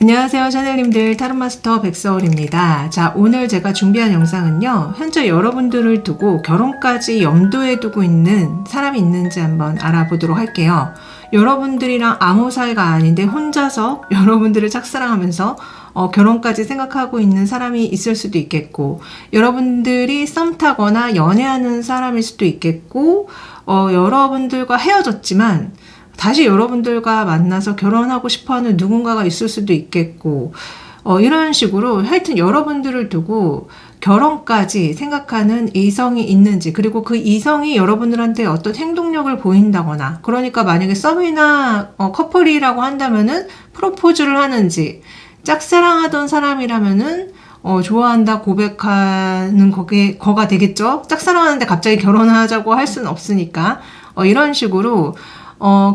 안녕하세요 샤넬님들, 타로마스터 백서울입니다. 자, 오늘 제가 준비한 영상은요, 현재 여러분들을 두고 결혼까지 염두에 두고 있는 사람이 있는지 한번 알아보도록 할게요. 여러분들이랑 아무 사이가 아닌데 혼자서 여러분들을 짝사랑하면서 결혼까지 생각하고 있는 사람이 있을 수도 있겠고, 여러분들이 썸 타거나 연애하는 사람일 수도 있겠고, 여러분들과 헤어졌지만 다시 여러분들과 만나서 결혼하고 싶어하는 누군가가 있을 수도 있겠고, 이런 식으로 하여튼 여러분들을 두고 결혼까지 생각하는 이성이 있는지, 그리고 그 이성이 여러분들한테 어떤 행동력을 보인다거나, 그러니까 만약에 썸이나 커플이라고 한다면은 프로포즈를 하는지, 짝사랑하던 사람이라면은 좋아한다 고백하는 거가 되겠죠. 짝사랑하는데 갑자기 결혼하자고 할 수는 없으니까. 이런 식으로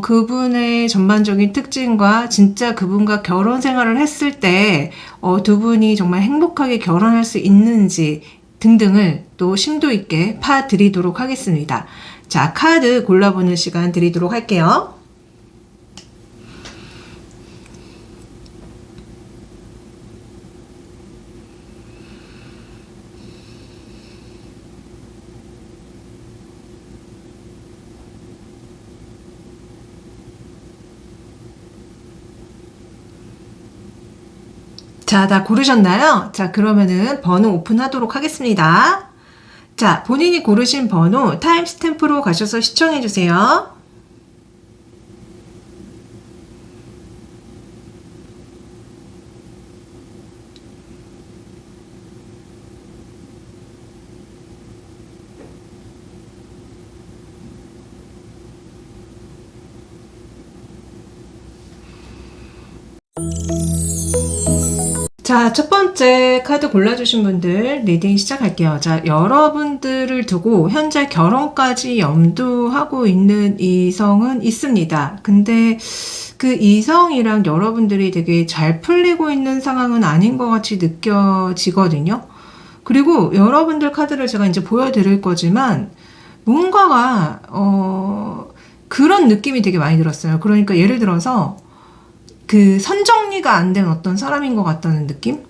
그분의 전반적인 특징과 진짜 그분과 결혼 생활을 했을 때 두 분이 정말 행복하게 결혼할 수 있는지 등등을 또 심도 있게 파드리도록 하겠습니다. 자, 카드 골라보는 시간 드리도록 할게요. 자, 다 고르셨나요? 자, 그러면은 번호 오픈하도록 하겠습니다. 자, 본인이 고르신 번호 타임스탬프로 가셔서 시청해주세요. 자, 첫 번째 카드 골라주신 분들 리딩 시작할게요. 자, 여러분들을 두고 현재 결혼까지 염두하고 있는 이성은 있습니다. 근데 그 이성이랑 여러분들이 되게 잘 풀리고 있는 상황은 아닌 것 같이 느껴지거든요. 그리고 여러분들 카드를 제가 이제 보여드릴 거지만 뭔가가 그런 느낌이 되게 많이 들었어요. 그러니까 예를 들어서 그 선정리가 안 된 어떤 사람인 것 같다는 느낌?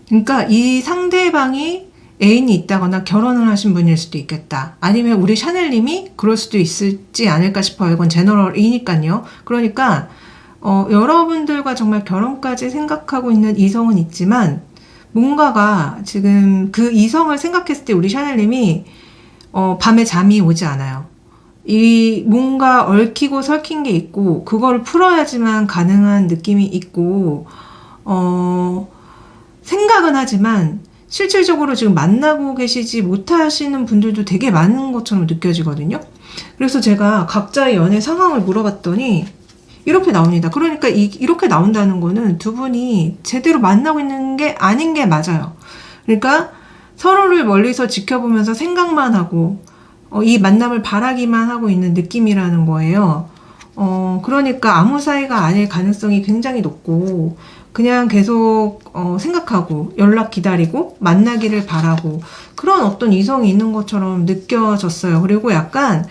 그러니까 이 상대방이 애인이 있다거나 결혼을 하신 분일 수도 있겠다. 아니면 우리 샤넬님이 그럴 수도 있을지 않을까 싶어요. 이건 제너럴이니까요. 그러니까 여러분들과 정말 결혼까지 생각하고 있는 이성은 있지만 뭔가가 지금 그 이성을 생각했을 때 우리 샤넬님이 밤에 잠이 오지 않아요. 이 뭔가 얽히고 설킨 게 있고 그걸 풀어야지만 가능한 느낌이 있고 생각은 하지만 실질적으로 지금 만나고 계시지 못하시는 분들도 되게 많은 것처럼 느껴지거든요. 그래서 제가 각자의 연애 상황을 물어봤더니 이렇게 나옵니다. 그러니까 이렇게 나온다는 거는 두 분이 제대로 만나고 있는 게 아닌 게 맞아요. 그러니까 서로를 멀리서 지켜보면서 생각만 하고 이 만남을 바라기만 하고 있는 느낌이라는 거예요. 그러니까 아무 사이가 아닐 가능성이 굉장히 높고, 그냥 계속, 생각하고, 연락 기다리고, 만나기를 바라고, 그런 어떤 이성이 있는 것처럼 느껴졌어요. 그리고 약간,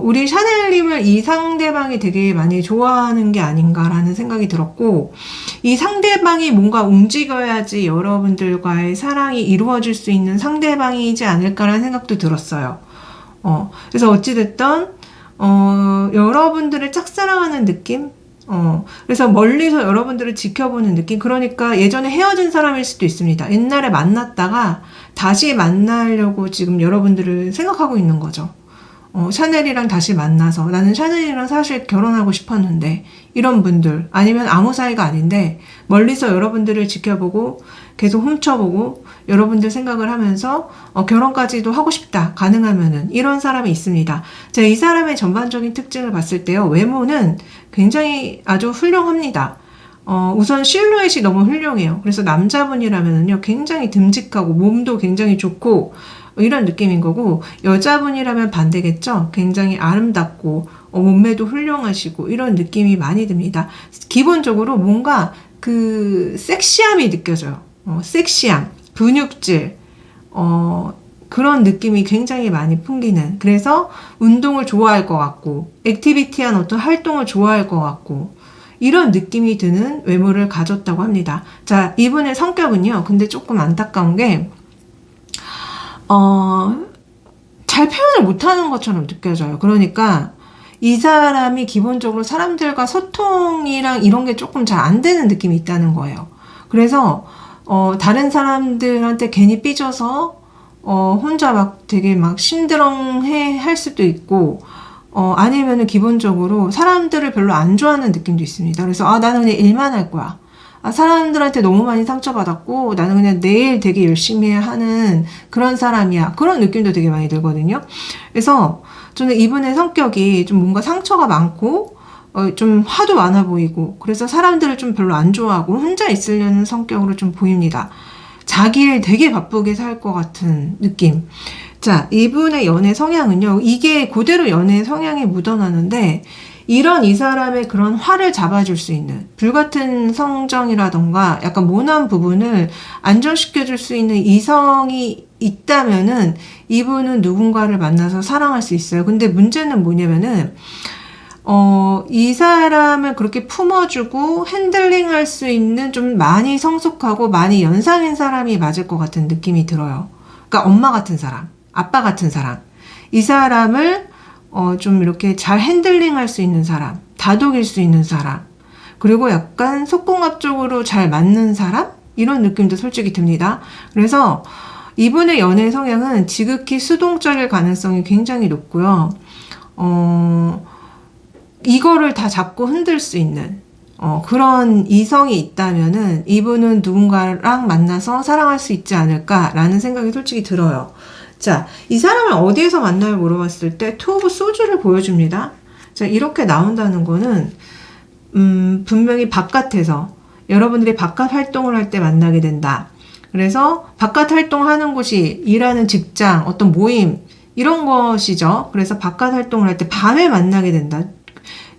우리 샤넬님을 이 상대방이 되게 많이 좋아하는 게 아닌가라는 생각이 들었고, 이 상대방이 뭔가 움직여야지 여러분들과의 사랑이 이루어질 수 있는 상대방이지 않을까라는 생각도 들었어요. 그래서 어찌됐든, 여러분들을 짝사랑하는 느낌? 그래서 멀리서 여러분들을 지켜보는 느낌? 그러니까 예전에 헤어진 사람일 수도 있습니다. 옛날에 만났다가 다시 만나려고 지금 여러분들을 생각하고 있는 거죠. 샤넬이랑 다시 만나서 나는 샤넬이랑 사실 결혼하고 싶었는데 이런 분들, 아니면 아무 사이가 아닌데 멀리서 여러분들을 지켜보고 계속 훔쳐보고 여러분들 생각을 하면서 결혼까지도 하고 싶다, 가능하면은, 이런 사람이 있습니다. 제가 이 사람의 전반적인 특징을 봤을 때요, 외모는 굉장히 아주 훌륭합니다. 우선 실루엣이 너무 훌륭해요. 그래서 남자분이라면은요, 굉장히 듬직하고 몸도 굉장히 좋고 이런 느낌인 거고, 여자분이라면 반대겠죠. 굉장히 아름답고 몸매도 훌륭하시고 이런 느낌이 많이 듭니다. 기본적으로 뭔가 그 섹시함이 느껴져요. 섹시함, 근육질, 그런 느낌이 굉장히 많이 풍기는, 그래서 운동을 좋아할 것 같고 액티비티한 어떤 활동을 좋아할 것 같고 이런 느낌이 드는 외모를 가졌다고 합니다. 자, 이분의 성격은요, 근데 조금 안타까운 게, 잘 표현을 못하는 것처럼 느껴져요. 그러니까 이 사람이 기본적으로 사람들과 소통이랑 이런 게 조금 잘 안 되는 느낌이 있다는 거예요. 그래서 다른 사람들한테 괜히 삐져서 혼자 막 되게 막 심드렁해 할 수도 있고, 아니면은 기본적으로 사람들을 별로 안 좋아하는 느낌도 있습니다. 그래서 나는 그냥 일만 할 거야. 사람들한테 너무 많이 상처받았고 나는 그냥 내일 되게 열심히 하는 그런 사람이야. 그런 느낌도 되게 많이 들거든요. 그래서 저는 이분의 성격이 좀 뭔가 상처가 많고 좀 화도 많아 보이고, 그래서 사람들을 좀 별로 안 좋아하고 혼자 있으려는 성격으로 좀 보입니다. 자기 일 되게 바쁘게 살 것 같은 느낌. 자, 이분의 연애 성향은요, 이게 그대로 연애 성향이 묻어나는데, 이런 이 사람의 그런 화를 잡아줄 수 있는, 불같은 성정이라던가 약간 모난 부분을 안정시켜줄 수 있는 이성이 있다면은 이분은 누군가를 만나서 사랑할 수 있어요. 근데 문제는 뭐냐면은 이 사람을 그렇게 품어주고 핸들링할 수 있는 좀 많이 성숙하고 많이 연상인 사람이 맞을 것 같은 느낌이 들어요. 그러니까 엄마 같은 사람, 아빠 같은 사람, 이 사람을 좀 이렇게 잘 핸들링할 수 있는 사람, 다독일 수 있는 사람, 그리고 약간 속궁합적으로 잘 맞는 사람, 이런 느낌도 솔직히 듭니다. 그래서 이분의 연애 성향은 지극히 수동적일 가능성이 굉장히 높고요. 이거를 다 잡고 흔들 수 있는 그런 이성이 있다면은 이분은 누군가랑 만나서 사랑할 수 있지 않을까라는 생각이 솔직히 들어요. 자, 이 사람을 어디에서 만나요 물어봤을 때 투 오브 소주를 보여줍니다. 자, 이렇게 나온다는 거는 분명히 바깥에서 여러분들이 바깥 활동을 할 때 만나게 된다. 그래서 바깥 활동하는 곳이 일하는 직장, 어떤 모임 이런 것이죠. 그래서 바깥 활동을 할 때 밤에 만나게 된다.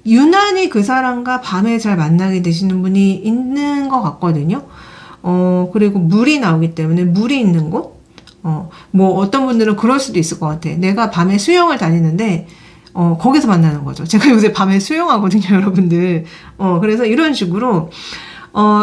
유난히 그 사람과 밤에 잘 만나게 되시는 분이 있는 것 같거든요. 그리고 물이 나오기 때문에 물이 있는 곳? 뭐 어떤 분들은 그럴 수도 있을 것 같아. 내가 밤에 수영을 다니는데 거기서 만나는 거죠. 제가 요새 밤에 수영하거든요, 여러분들. 그래서 이런 식으로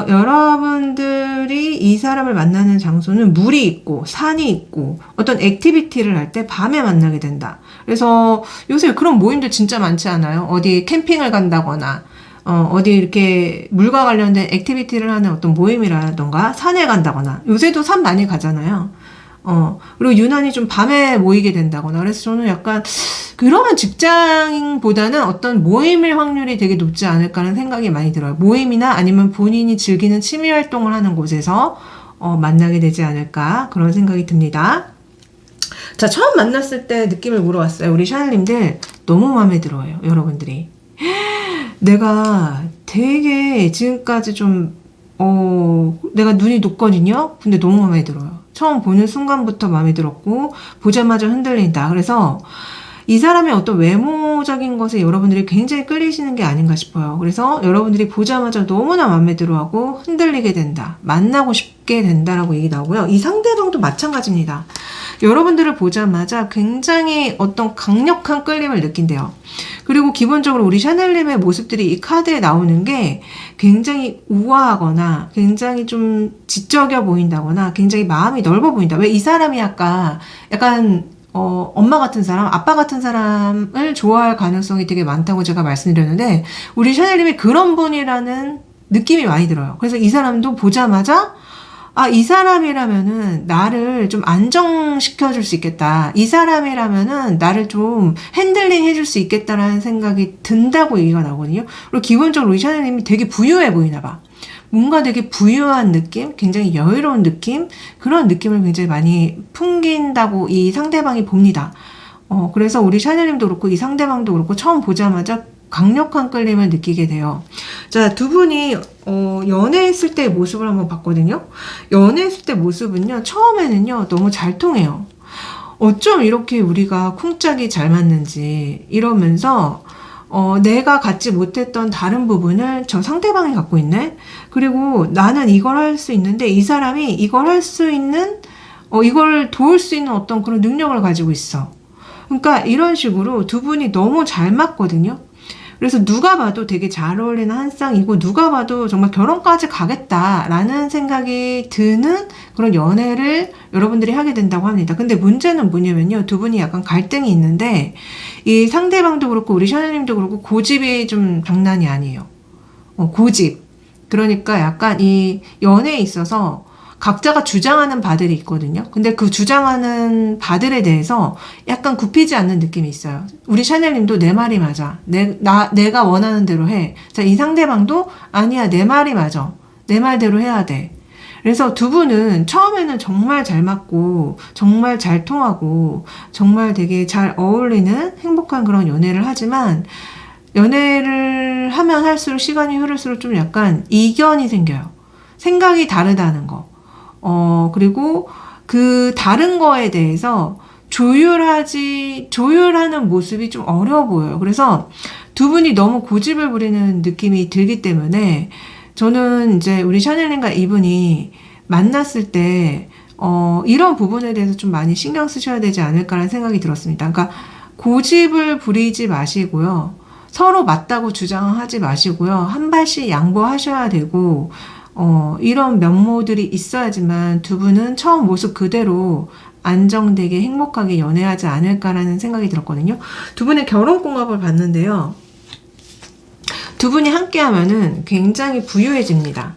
여러분들이 이 사람을 만나는 장소는 물이 있고 산이 있고 어떤 액티비티를 할 때 밤에 만나게 된다. 그래서 요새 그런 모임도 진짜 많지 않아요? 어디 캠핑을 간다거나 어디 이렇게 물과 관련된 액티비티를 하는 어떤 모임이라던가 산에 간다거나, 요새도 산 많이 가잖아요. 그리고 유난히 좀 밤에 모이게 된다거나. 그래서 저는 약간 그러면 직장보다는 어떤 모임일 확률이 되게 높지 않을까 하는 생각이 많이 들어요. 모임이나 아니면 본인이 즐기는 취미 활동을 하는 곳에서 만나게 되지 않을까 그런 생각이 듭니다. 자, 처음 만났을 때 느낌을 물어봤어요. 우리 샤넬님들 너무 마음에 들어요, 여러분들이. 내가 되게 지금까지 좀 내가 눈이 높거든요. 근데 너무 마음에 들어요. 처음 보는 순간부터 마음에 들었고 보자마자 흔들린다. 그래서 이 사람의 어떤 외모적인 것에 여러분들이 굉장히 끌리시는 게 아닌가 싶어요. 그래서 여러분들이 보자마자 너무나 마음에 들어하고 흔들리게 된다. 만나고 싶게 된다라고 얘기 나오고요. 이 상대방도 마찬가지입니다. 여러분들을 보자마자 굉장히 어떤 강력한 끌림을 느낀대요. 그리고 기본적으로 우리 샤넬님의 모습들이 이 카드에 나오는 게 굉장히 우아하거나 굉장히 좀 지적여 보인다거나 굉장히 마음이 넓어 보인다. 왜 이 사람이 아까 약간 엄마 같은 사람, 아빠 같은 사람을 좋아할 가능성이 되게 많다고 제가 말씀드렸는데, 우리 샤넬님이 그런 분이라는 느낌이 많이 들어요. 그래서 이 사람도 보자마자 이 사람이라면은 나를 좀 안정시켜줄 수 있겠다. 이 사람이라면은 나를 좀 핸들링 해줄 수 있겠다라는 생각이 든다고 얘기가 나오거든요. 그리고 기본적으로 우리 샤넬님이 되게 부유해 보이나 봐. 뭔가 되게 부유한 느낌, 굉장히 여유로운 느낌, 그런 느낌을 굉장히 많이 풍긴다고 이 상대방이 봅니다. 그래서 우리 샤넬님도 그렇고 이 상대방도 그렇고 처음 보자마자 강력한 끌림을 느끼게 돼요. 자, 두 분이 연애했을 때의 모습을 한번 봤거든요. 연애했을 때 모습은요, 처음에는요 너무 잘 통해요. 어쩜 이렇게 우리가 쿵짝이 잘 맞는지 이러면서 내가 갖지 못했던 다른 부분을 저 상대방이 갖고 있네? 그리고 나는 이걸 할 수 있는데 이 사람이 이걸 할 수 있는, 이걸 도울 수 있는 어떤 그런 능력을 가지고 있어. 그러니까 이런 식으로 두 분이 너무 잘 맞거든요. 그래서 누가 봐도 되게 잘 어울리는 한 쌍이고 누가 봐도 정말 결혼까지 가겠다라는 생각이 드는 그런 연애를 여러분들이 하게 된다고 합니다. 근데 문제는 뭐냐면요. 두 분이 약간 갈등이 있는데 이 상대방도 그렇고 우리 샤넬님도 그렇고 고집이 좀 장난이 아니에요. 고집. 그러니까 약간 이 연애에 있어서 각자가 주장하는 바들이 있거든요. 근데 그 주장하는 바들에 대해서 약간 굽히지 않는 느낌이 있어요. 우리 샤넬님도 내 말이 맞아. 내가 원하는 대로 해. 자, 이 상대방도 아니야, 내 말이 맞아. 내 말대로 해야 돼. 그래서 두 분은 처음에는 정말 잘 맞고, 정말 잘 통하고, 정말 되게 잘 어울리는 행복한 그런 연애를 하지만, 연애를 하면 할수록 시간이 흐를수록 좀 약간 이견이 생겨요. 생각이 다르다는 거. 그리고 그 다른 거에 대해서 조율하는 모습이 좀 어려워 보여요. 그래서 두 분이 너무 고집을 부리는 느낌이 들기 때문에 저는 이제 우리 샤넬님과 이분이 만났을 때, 이런 부분에 대해서 좀 많이 신경 쓰셔야 되지 않을까라는 생각이 들었습니다. 그러니까 고집을 부리지 마시고요. 서로 맞다고 주장하지 마시고요. 한 발씩 양보하셔야 되고, 이런 면모들이 있어야지만 두 분은 처음 모습 그대로 안정되게 행복하게 연애하지 않을까라는 생각이 들었거든요. 두 분의 결혼궁합을 봤는데요. 두 분이 함께 하면은 굉장히 부유해집니다.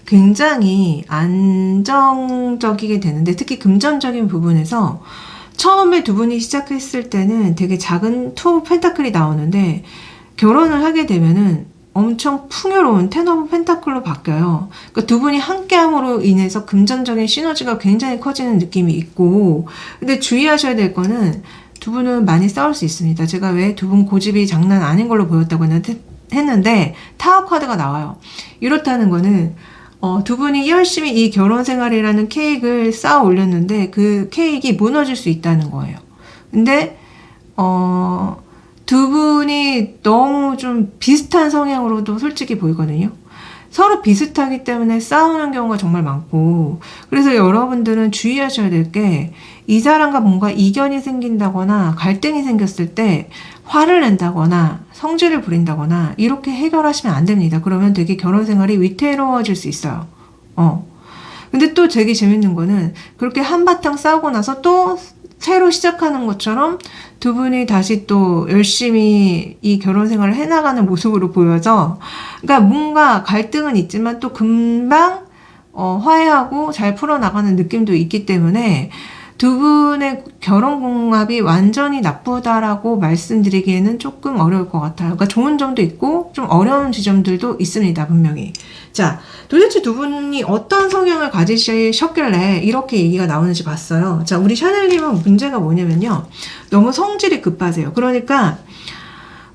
굉장히 안정적이게 되는데 특히 금전적인 부분에서 처음에 두 분이 시작했을 때는 되게 작은 투 펜타클이 나오는데 결혼을 하게 되면은 엄청 풍요로운 텐 오브 펜타클로 바뀌어요. 그러니까 두 분이 함께함으로 인해서 금전적인 시너지가 굉장히 커지는 느낌이 있고, 근데 주의하셔야 될 거는 두 분은 많이 싸울 수 있습니다. 제가 왜 두 분 고집이 장난 아닌 걸로 보였다고 했는데 타워 카드가 나와요. 이렇다는 거는 두 분이 열심히 이 결혼 생활이라는 케이크를 쌓아 올렸는데 그 케이크가 무너질 수 있다는 거예요. 근데 두 분이 너무 좀 비슷한 성향으로도 솔직히 보이거든요. 서로 비슷하기 때문에 싸우는 경우가 정말 많고, 그래서 여러분들은 주의하셔야 될 게, 이 사람과 뭔가 이견이 생긴다거나 갈등이 생겼을 때 화를 낸다거나 성질을 부린다거나 이렇게 해결하시면 안 됩니다. 그러면 되게 결혼 생활이 위태로워질 수 있어요. 근데 또 되게 재밌는 거는 그렇게 한바탕 싸우고 나서 또 새로 시작하는 것처럼 두 분이 다시 또 열심히 이 결혼 생활을 해나가는 모습으로 보여서, 그러니까 뭔가 갈등은 있지만 또 금방 화해하고 잘 풀어나가는 느낌도 있기 때문에 두 분의 결혼궁합이 완전히 나쁘다라고 말씀드리기에는 조금 어려울 것 같아요. 그러니까 좋은 점도 있고 좀 어려운 지점들도 있습니다, 분명히. 자, 도대체 두 분이 어떤 성향을 가지셨길래 이렇게 얘기가 나오는지 봤어요. 자, 우리 샤넬님은 문제가 뭐냐면요. 너무 성질이 급하세요. 그러니까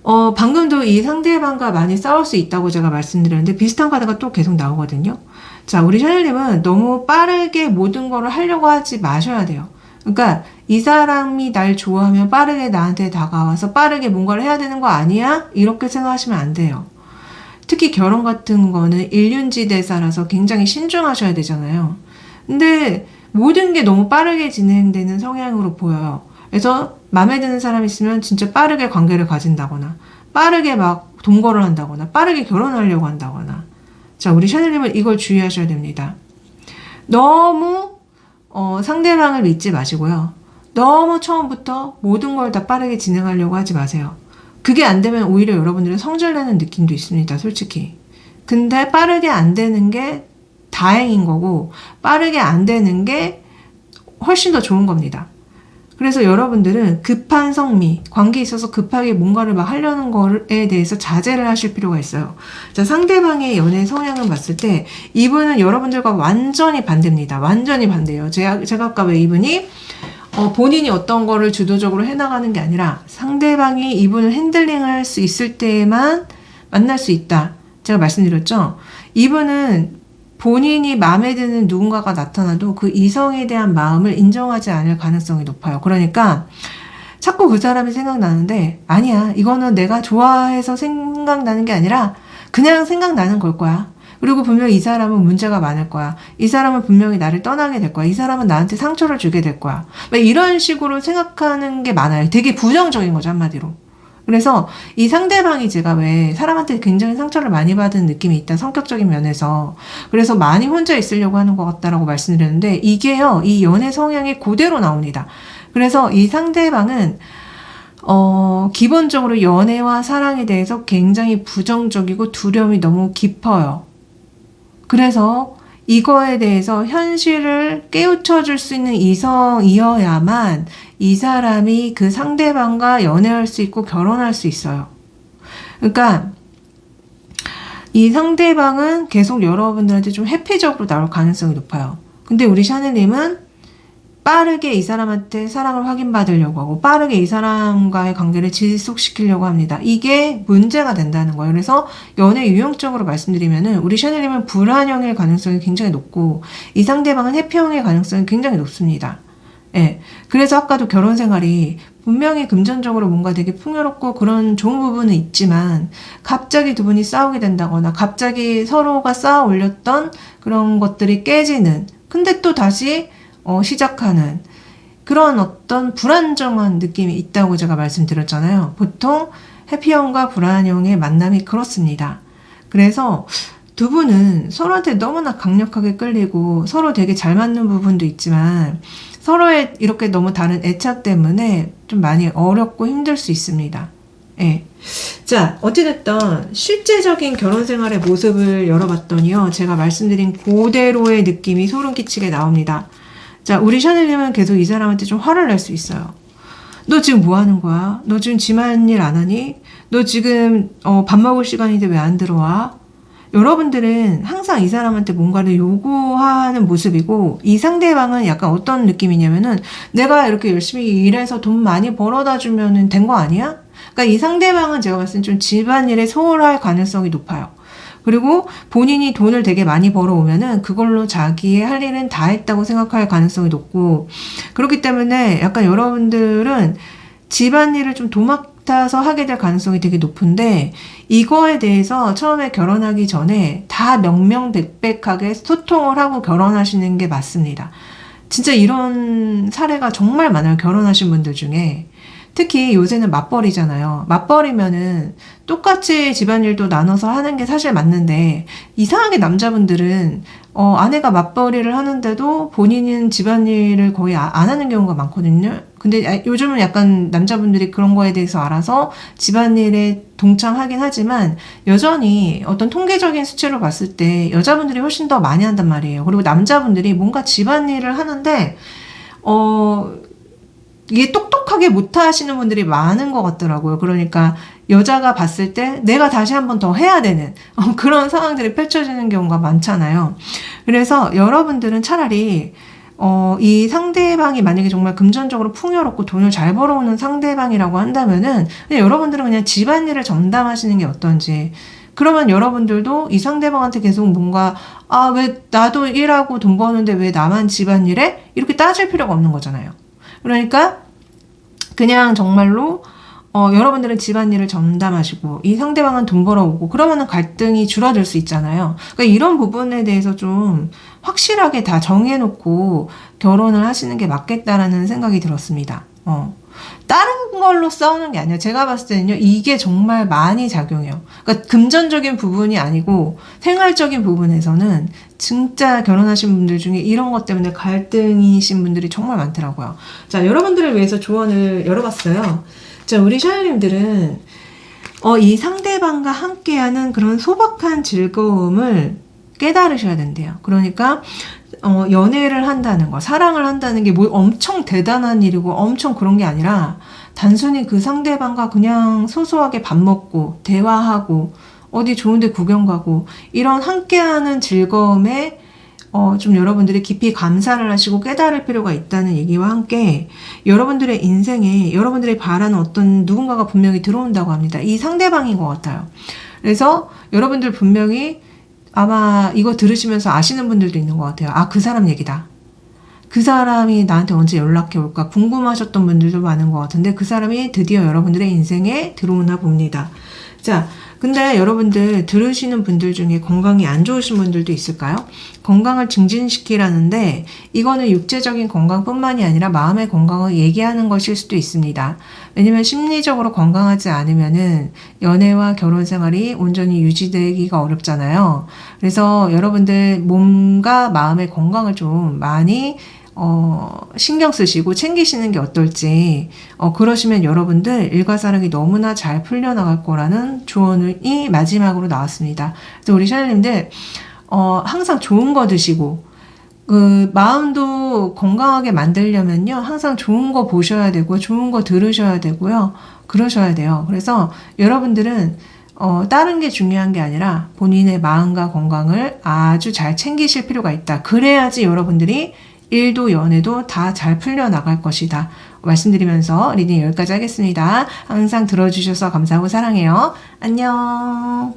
방금도 이 상대방과 많이 싸울 수 있다고 제가 말씀드렸는데 비슷한 카드가 또 계속 나오거든요. 자, 우리 샤넬님은 너무 빠르게 모든 거를 하려고 하지 마셔야 돼요. 그러니까 이 사람이 날 좋아하면 빠르게 나한테 다가와서 빠르게 뭔가를 해야 되는 거 아니야? 이렇게 생각하시면 안 돼요. 특히 결혼 같은 거는 일륜지대사라서 굉장히 신중하셔야 되잖아요. 근데 모든 게 너무 빠르게 진행되는 성향으로 보여요. 그래서 마음에 드는 사람이 있으면 진짜 빠르게 관계를 가진다거나 빠르게 막 동거를 한다거나 빠르게 결혼하려고 한다거나. 자, 우리 샤넬님은 이걸 주의하셔야 됩니다. 너무 상대방을 믿지 마시고요. 너무 처음부터 모든 걸 다 빠르게 진행하려고 하지 마세요. 그게 안 되면 오히려 여러분들은 성질내는 느낌도 있습니다, 솔직히. 근데 빠르게 안 되는 게 다행인 거고, 빠르게 안 되는 게 훨씬 더 좋은 겁니다. 그래서 여러분들은 급한 성미, 관계에 있어서 급하게 뭔가를 막 하려는 거에 대해서 자제를 하실 필요가 있어요. 자, 상대방의 연애 성향을 봤을 때 이분은 여러분들과 완전히 반대입니다. 완전히 반대예요. 제가 아까 왜 이분이 본인이 어떤 거를 주도적으로 해나가는 게 아니라 상대방이 이분을 핸들링할 수 있을 때에만 만날 수 있다. 제가 말씀드렸죠? 이분은 본인이 마음에 드는 누군가가 나타나도 그 이성에 대한 마음을 인정하지 않을 가능성이 높아요. 그러니까 자꾸 그 사람이 생각나는데 아니야, 이거는 내가 좋아해서 생각나는 게 아니라 그냥 생각나는 걸 거야. 그리고 분명히 이 사람은 문제가 많을 거야. 이 사람은 분명히 나를 떠나게 될 거야. 이 사람은 나한테 상처를 주게 될 거야. 이런 식으로 생각하는 게 많아요. 되게 부정적인 거죠, 한마디로. 그래서 이 상대방이 제가 왜 사람한테 굉장히 상처를 많이 받은 느낌이 있다, 성격적인 면에서. 그래서 많이 혼자 있으려고 하는 것 같다라고 말씀드렸는데, 이게요, 이 연애 성향이 그대로 나옵니다. 그래서 이 상대방은 기본적으로 연애와 사랑에 대해서 굉장히 부정적이고 두려움이 너무 깊어요. 그래서 이거에 대해서 현실을 깨우쳐 줄 수 있는 이성이어야만 이 사람이 그 상대방과 연애할 수 있고 결혼할 수 있어요. 그러니까 이 상대방은 계속 여러분들한테 좀 회피적으로 나올 가능성이 높아요. 근데 우리 샤넬님은 빠르게 이 사람한테 사랑을 확인받으려고 하고 빠르게 이 사람과의 관계를 지속시키려고 합니다. 이게 문제가 된다는 거예요. 그래서 연애 유형적으로 말씀드리면은 우리 샤넬님은 불안형일 가능성이 굉장히 높고 이 상대방은 해피형일 가능성이 굉장히 높습니다. 예. 그래서 아까도 결혼 생활이 분명히 금전적으로 뭔가 되게 풍요롭고 그런 좋은 부분은 있지만 갑자기 두 분이 싸우게 된다거나 갑자기 서로가 쌓아 올렸던 그런 것들이 깨지는, 근데 또 다시 시작하는 그런 어떤 불안정한 느낌이 있다고 제가 말씀드렸잖아요. 보통 해피형과 불안형의 만남이 그렇습니다. 그래서 두 분은 서로한테 너무나 강력하게 끌리고 서로 되게 잘 맞는 부분도 있지만 서로의 이렇게 너무 다른 애착 때문에 좀 많이 어렵고 힘들 수 있습니다. 예. 자, 어찌됐든 실제적인 결혼 생활의 모습을 열어봤더니요, 제가 말씀드린 그대로의 느낌이 소름 끼치게 나옵니다. 자, 우리 샤넬님은 계속 이 사람한테 좀 화를 낼 수 있어요. 너 지금 뭐 하는 거야? 너 지금 집안일 안 하니? 너 지금 밥 먹을 시간인데 왜 안 들어와? 여러분들은 항상 이 사람한테 뭔가를 요구하는 모습이고 이 상대방은 약간 어떤 느낌이냐면은 내가 이렇게 열심히 일해서 돈 많이 벌어다 주면은 된 거 아니야? 그러니까 이 상대방은 제가 봤을 때 좀 집안일에 소홀할 가능성이 높아요. 그리고 본인이 돈을 되게 많이 벌어오면은 그걸로 자기의 할 일은 다 했다고 생각할 가능성이 높고, 그렇기 때문에 약간 여러분들은 집안일을 좀 도맡아서 하게 될 가능성이 되게 높은데, 이거에 대해서 처음에 결혼하기 전에 다 명명백백하게 소통을 하고 결혼하시는 게 맞습니다. 진짜 이런 사례가 정말 많아요. 결혼하신 분들 중에. 특히 요새는 맞벌이잖아요. 맞벌이면은 똑같이 집안일도 나눠서 하는 게 사실 맞는데, 이상하게 남자분들은 아내가 맞벌이를 하는데도 본인은 집안일을 거의 안 하는 경우가 많거든요. 근데 요즘은 약간 남자분들이 그런 거에 대해서 알아서 집안일에 동참하긴 하지만 여전히 어떤 통계적인 수치로 봤을 때 여자분들이 훨씬 더 많이 한단 말이에요. 그리고 남자분들이 뭔가 집안일을 하는데 이게 똑똑하게 못하시는 분들이 많은 것 같더라고요. 그러니까 여자가 봤을 때 내가 다시 한 번 더 해야 되는 그런 상황들이 펼쳐지는 경우가 많잖아요. 그래서 여러분들은 차라리 이 상대방이 만약에 정말 금전적으로 풍요롭고 돈을 잘 벌어오는 상대방이라고 한다면은 그냥 여러분들은 그냥 집안일을 전담하시는 게 어떤지. 그러면 여러분들도 이 상대방한테 계속 뭔가 왜 나도 일하고 돈 버는데 왜 나만 집안일해? 이렇게 따질 필요가 없는 거잖아요. 그러니까 그냥 정말로 여러분들은 집안일을 전담하시고 이 상대방은 돈 벌어오고 그러면은 갈등이 줄어들 수 있잖아요. 그러니까 이런 부분에 대해서 좀 확실하게 다 정해놓고 결혼을 하시는 게 맞겠다라는 생각이 들었습니다. 다른 걸로 싸우는 게 아니에요. 제가 봤을 때는요, 이게 정말 많이 작용해요. 그러니까 금전적인 부분이 아니고 생활적인 부분에서는 진짜 결혼하신 분들 중에 이런 것 때문에 갈등이신 분들이 정말 많더라고요. 자, 여러분들을 위해서 조언을 열어봤어요. 자, 우리 샤넬님들은 이 상대방과 함께하는 그런 소박한 즐거움을 깨달으셔야 된대요. 그러니까 연애를 한다는 거, 사랑을 한다는 게 뭐 엄청 대단한 일이고 엄청 그런 게 아니라 단순히 그 상대방과 그냥 소소하게 밥 먹고 대화하고 어디 좋은데 구경 가고 이런 함께하는 즐거움에 좀 여러분들이 깊이 감사를 하시고 깨달을 필요가 있다는 얘기와 함께 여러분들의 인생에 여러분들이 바라는 어떤 누군가가 분명히 들어온다고 합니다. 이 상대방인 것 같아요. 그래서 여러분들 분명히 아마 이거 들으시면서 아시는 분들도 있는 것 같아요. 그 사람 얘기다. 그 사람이 나한테 언제 연락해 올까 궁금하셨던 분들도 많은 것 같은데 그 사람이 드디어 여러분들의 인생에 들어오나 봅니다. 자, 근데 여러분들 들으시는 분들 중에 건강이 안 좋으신 분들도 있을까요? 건강을 증진시키라는데 이거는 육체적인 건강뿐만이 아니라 마음의 건강을 얘기하는 것일 수도 있습니다. 왜냐면 심리적으로 건강하지 않으면은 연애와 결혼 생활이 온전히 유지되기가 어렵잖아요. 그래서 여러분들 몸과 마음의 건강을 좀 많이 신경 쓰시고 챙기시는 게 어떨지, 그러시면 여러분들 일과사랑이 너무나 잘 풀려나갈 거라는 조언이 마지막으로 나왔습니다. 그래서 우리 샤넬님들, 항상 좋은 거 드시고, 마음도 건강하게 만들려면요, 항상 좋은 거 보셔야 되고, 좋은 거 들으셔야 되고요, 그러셔야 돼요. 그래서 여러분들은, 다른 게 중요한 게 아니라 본인의 마음과 건강을 아주 잘 챙기실 필요가 있다. 그래야지 여러분들이 일도 연애도 다 잘 풀려나갈 것이다. 말씀드리면서 리딩 여기까지 하겠습니다. 항상 들어주셔서 감사하고 사랑해요. 안녕.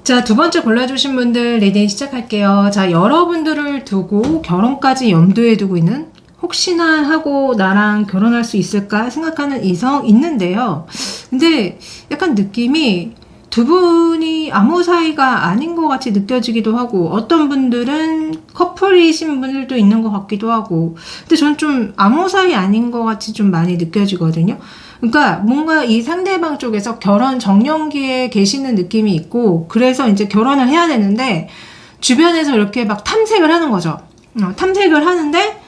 자, 두 번째 골라주신 분들 리딩 시작할게요. 자, 여러분들을 두고 결혼까지 염두에 두고 있는, 혹시나 하고 나랑 결혼할 수 있을까 생각하는 이성 있는데요. 근데 약간 느낌이 두 분이 아무 사이가 아닌 것 같이 느껴지기도 하고, 어떤 분들은 커플이신 분들도 있는 것 같기도 하고, 근데 저는 좀 아무 사이 아닌 것 같이 좀 많이 느껴지거든요. 그러니까 뭔가 이 상대방 쪽에서 결혼 정년기에 계시는 느낌이 있고, 그래서 이제 결혼을 해야 되는데 주변에서 이렇게 막 탐색을 하는 거죠. 탐색을 하는데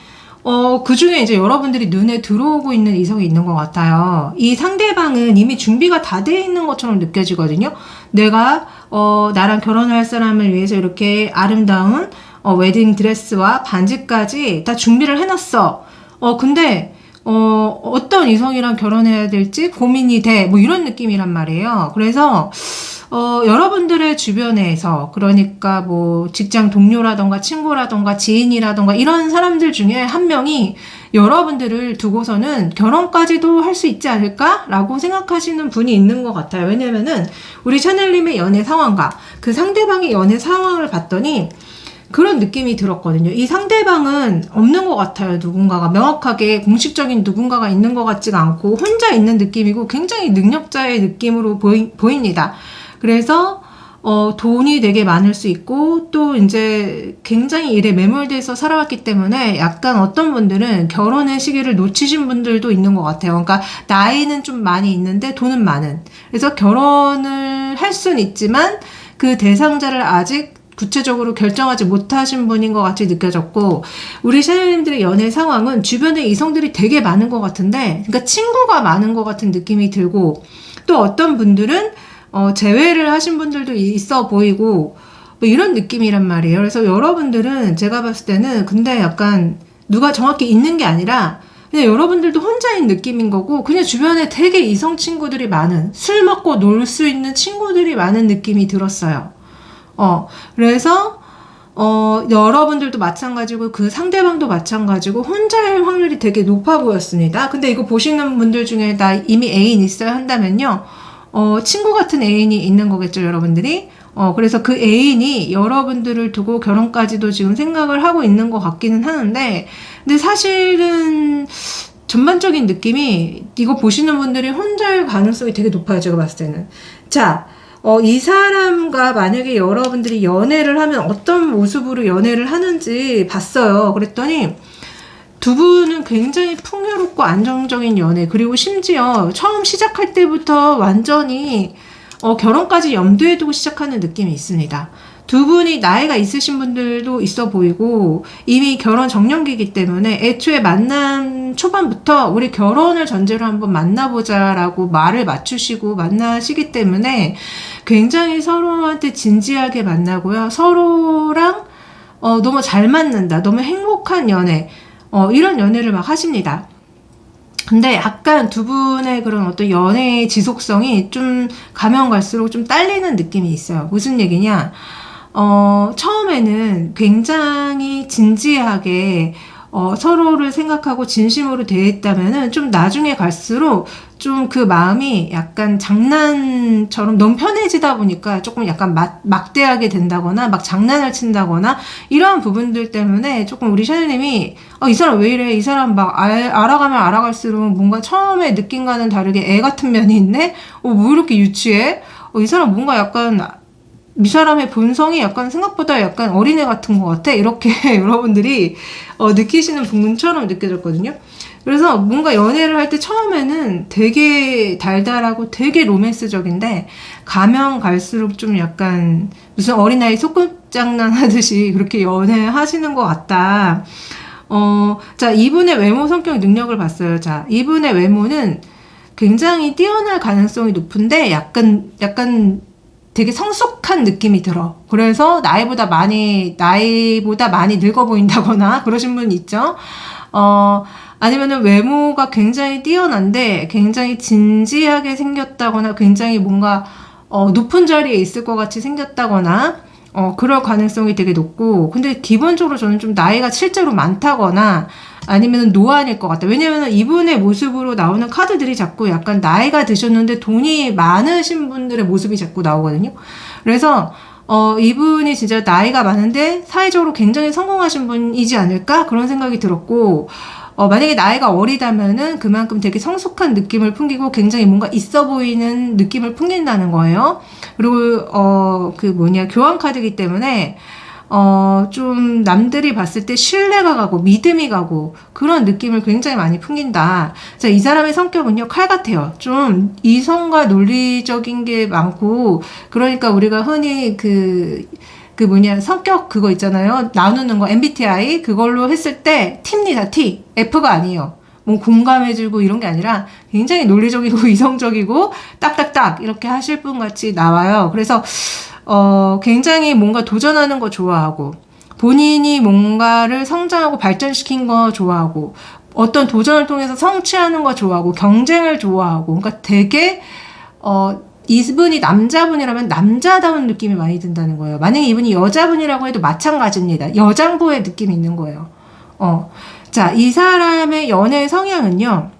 그 중에 이제 여러분들이 눈에 들어오고 있는 이성이 있는 것 같아요. 이 상대방은 이미 준비가 다 돼 있는 것처럼 느껴지거든요. 내가, 나랑 결혼할 사람을 위해서 이렇게 아름다운, 웨딩 드레스와 반지까지 다 준비를 해놨어. 근데, 어떤 이성이랑 결혼해야 될지 고민이 돼. 뭐 이런 느낌이란 말이에요. 그래서, 여러분들의 주변에서, 그러니까 뭐 직장 동료라던가 친구라던가 지인이라던가 이런 사람들 중에 한 명이 여러분들을 두고서는 결혼까지도 할 수 있지 않을까라고 생각하시는 분이 있는 것 같아요. 왜냐면은 우리 샤넬님의 연애 상황과 그 상대방의 연애 상황을 봤더니 그런 느낌이 들었거든요. 이 상대방은 없는 것 같아요. 누군가가 명확하게 공식적인 누군가가 있는 것 같지가 않고 혼자 있는 느낌이고 굉장히 능력자의 느낌으로 보입니다. 그래서 돈이 되게 많을 수 있고, 또 이제 굉장히 일에 매몰돼서 살아왔기 때문에 약간 어떤 분들은 결혼의 시기를 놓치신 분들도 있는 것 같아요. 그러니까 나이는 좀 많이 있는데 돈은 많은. 그래서 결혼을 할 수는 있지만 그 대상자를 아직 구체적으로 결정하지 못하신 분인 것 같이 느껴졌고, 우리 샤넬님들의 연애 상황은 주변에 이성들이 되게 많은 것 같은데, 그러니까 친구가 많은 것 같은 느낌이 들고, 또 어떤 분들은 재회를 하신 분들도 있어 보이고, 뭐 이런 느낌이란 말이에요. 그래서 여러분들은 제가 봤을 때는 근데 약간 누가 정확히 있는 게 아니라 그냥 여러분들도 혼자인 느낌인 거고, 그냥 주변에 되게 이성 친구들이 많은, 술 먹고 놀 수 있는 친구들이 많은 느낌이 들었어요. 그래서 여러분들도 마찬가지고 그 상대방도 마찬가지고 혼자일 확률이 되게 높아 보였습니다. 근데 이거 보시는 분들 중에 나 이미 애인 있어야 한다면요, 친구 같은 애인이 있는 거겠죠, 여러분들이. 그래서 그 애인이 여러분들을 두고 결혼까지도 지금 생각을 하고 있는 것 같기는 하는데, 근데 사실은 전반적인 느낌이 이거 보시는 분들이 혼자일 가능성이 되게 높아요, 제가 봤을 때는. 자, 이 사람과 만약에 여러분들이 연애를 하면 어떤 모습으로 연애를 하는지 봤어요. 그랬더니 두 분은 굉장히 풍요롭고 안정적인 연애, 그리고 심지어 처음 시작할 때부터 완전히 결혼까지 염두에 두고 시작하는 느낌이 있습니다. 두 분이 나이가 있으신 분들도 있어 보이고 이미 결혼 정년기이기 때문에 애초에 만남 초반부터 우리 결혼을 전제로 한번 만나보자라고 말을 맞추시고 만나시기 때문에 굉장히 서로한테 진지하게 만나고요. 서로랑 너무 잘 맞는다, 너무 행복한 연애, 이런 연애를 막 하십니다. 근데 약간 두 분의 그런 어떤 연애의 지속성이 좀 가면 갈수록 좀 딸리는 느낌이 있어요. 무슨 얘기냐? 처음에는 굉장히 진지하게 서로를 생각하고 진심으로 대했다면은 좀 나중에 갈수록 좀 그 마음이 약간 장난처럼 너무 편해지다 보니까 조금 약간 막대하게 된다거나 막 장난을 친다거나 이러한 부분들 때문에 조금 우리 샤넬님이 이 사람 왜 이래? 이 사람 막 알아가면 알아갈수록 뭔가 처음에 느낌과는 다르게 애 같은 면이 있네? 뭐 이렇게 유치해? 이 사람 뭔가 약간 이 사람의 본성이 약간 생각보다 약간 어린애 같은 것 같아. 이렇게 여러분들이 느끼시는 부분처럼 느껴졌거든요. 그래서 뭔가 연애를 할 때 처음에는 되게 달달하고 되게 로맨스적인데 가면 갈수록 좀 약간 무슨 어린아이 소꿉장난 하듯이 그렇게 연애하시는 것 같다. 자, 이분의 외모, 성격, 능력을 봤어요. 자, 이분의 외모는 굉장히 뛰어날 가능성이 높은데 약간 되게 성숙한 느낌이 들어. 그래서 나이보다 많이 늙어 보인다거나 그러신 분 있죠. 아니면은 외모가 굉장히 뛰어난데 굉장히 진지하게 생겼다거나 굉장히 뭔가 높은 자리에 있을 것 같이 생겼다거나 그럴 가능성이 되게 높고, 근데 기본적으로 저는 좀 나이가 실제로 많다거나 아니면 노안일 것 같다. 왜냐면 이분의 모습으로 나오는 카드들이 자꾸 약간 나이가 드셨는데 돈이 많으신 분들의 모습이 자꾸 나오거든요. 그래서 이분이 진짜 나이가 많은데 사회적으로 굉장히 성공하신 분이지 않을까? 그런 생각이 들었고, 만약에 나이가 어리다면은 그만큼 되게 성숙한 느낌을 풍기고 굉장히 뭔가 있어 보이는 느낌을 풍긴다는 거예요. 그리고 교환 카드이기 때문에 좀 남들이 봤을 때 신뢰가 가고 믿음이 가고 그런 느낌을 굉장히 많이 풍긴다. 자, 이 사람의 성격은요, 칼 같아요. 좀 이성과 논리적인 게 많고, 그러니까 우리가 흔히 성격 그거 있잖아요. 나누는 거, MBTI. 그걸로 했을 때 T입니다, T. F가 아니에요. 뭐 공감해주고 이런 게 아니라 굉장히 논리적이고 이성적이고 딱딱딱 이렇게 하실 분 같이 나와요. 그래서 굉장히 뭔가 도전하는 거 좋아하고, 본인이 뭔가를 성장하고 발전시킨 거 좋아하고, 어떤 도전을 통해서 성취하는 거 좋아하고, 경쟁을 좋아하고, 그러니까 되게, 이분이 남자분이라면 남자다운 느낌이 많이 든다는 거예요. 만약에 이분이 여자분이라고 해도 마찬가지입니다. 여장부의 느낌이 있는 거예요. 자, 이 사람의 연애 성향은요,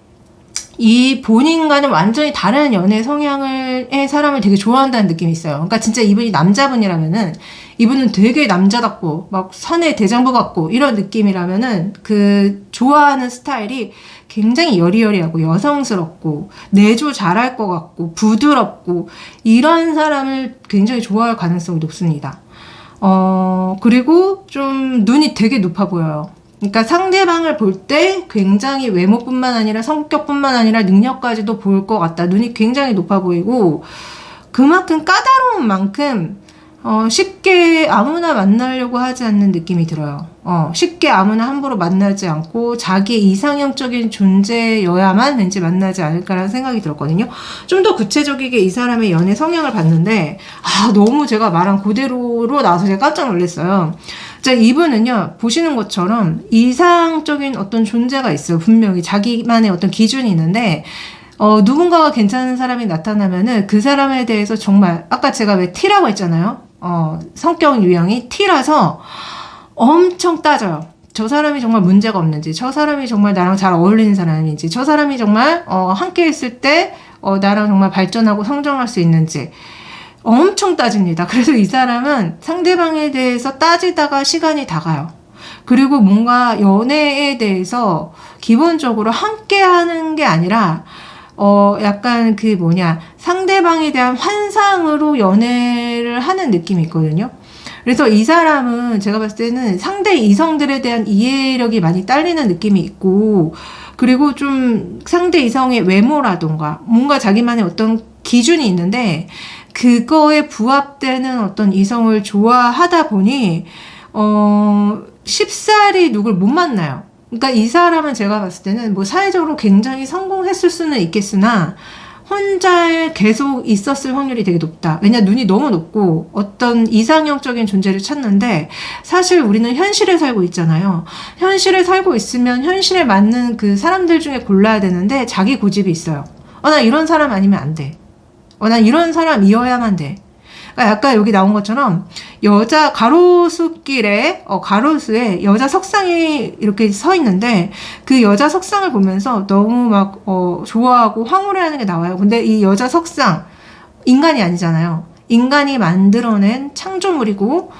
이 본인과는 완전히 다른 연애 성향의 사람을 되게 좋아한다는 느낌이 있어요. 그러니까 진짜 이분이 남자분이라면은 이분은 되게 남자답고 막 사내 대장부 같고 이런 느낌이라면은 좋아하는 스타일이 굉장히 여리여리하고 여성스럽고 내조 잘할 것 같고 부드럽고 이런 사람을 굉장히 좋아할 가능성이 높습니다. 그리고 좀 눈이 되게 높아 보여요. 그러니까 상대방을 볼 때 굉장히 외모뿐만 아니라 성격뿐만 아니라 능력까지도 볼 것 같다. 눈이 굉장히 높아 보이고, 그만큼 까다로운 만큼 쉽게 아무나 만나려고 하지 않는 느낌이 들어요. 쉽게 아무나 함부로 만나지 않고 자기 이상형적인 존재여야만 왠지 만나지 않을까라는 생각이 들었거든요. 좀 더 구체적이게 이 사람의 연애 성향을 봤는데, 너무 제가 말한 그대로로 나와서 제가 깜짝 놀랐어요. 자, 이분은요, 보시는 것처럼 이상적인 어떤 존재가 있어요. 분명히 자기만의 어떤 기준이 있는데, 누군가가 괜찮은 사람이 나타나면은 그 사람에 대해서 정말, 아까 제가 왜 T라고 했잖아요. 성격 유형이 T라서 엄청 따져요. 저 사람이 정말 문제가 없는지, 저 사람이 정말 나랑 잘 어울리는 사람인지, 저 사람이 정말, 함께 있을 때, 나랑 정말 발전하고 성장할 수 있는지, 엄청 따집니다. 그래서 이 사람은 상대방에 대해서 따지다가 시간이 다 가요. 그리고 뭔가 연애에 대해서 기본적으로 함께 하는 게 아니라, 약간 상대방에 대한 환상으로 연애를 하는 느낌이 있거든요. 그래서 이 사람은 제가 봤을 때는 상대 이성들에 대한 이해력이 많이 딸리는 느낌이 있고, 그리고 좀 상대 이성의 외모라던가 뭔가 자기만의 어떤 기준이 있는데, 그거에 부합되는 어떤 이성을 좋아하다 보니, 쉽사리 누굴 못 만나요. 그러니까 이 사람은 제가 봤을 때는 뭐 사회적으로 굉장히 성공했을 수는 있겠으나, 혼자 계속 있었을 확률이 되게 높다. 왜냐, 눈이 너무 높고 어떤 이상형적인 존재를 찾는데, 사실 우리는 현실에 살고 있잖아요. 현실에 살고 있으면 현실에 맞는 그 사람들 중에 골라야 되는데 자기 고집이 있어요. 나 이런 사람 아니면 안 돼. 난 이런 사람이어야만 돼. 그러니까 약간 여기 나온 것처럼 여자 가로수길에 가로수에 여자 석상이 이렇게 서 있는데 그 여자 석상을 보면서 너무 막 좋아하고 황홀해하는 게 나와요. 근데 이 여자 석상 인간이 아니잖아요. 인간이 만들어낸 창조물이고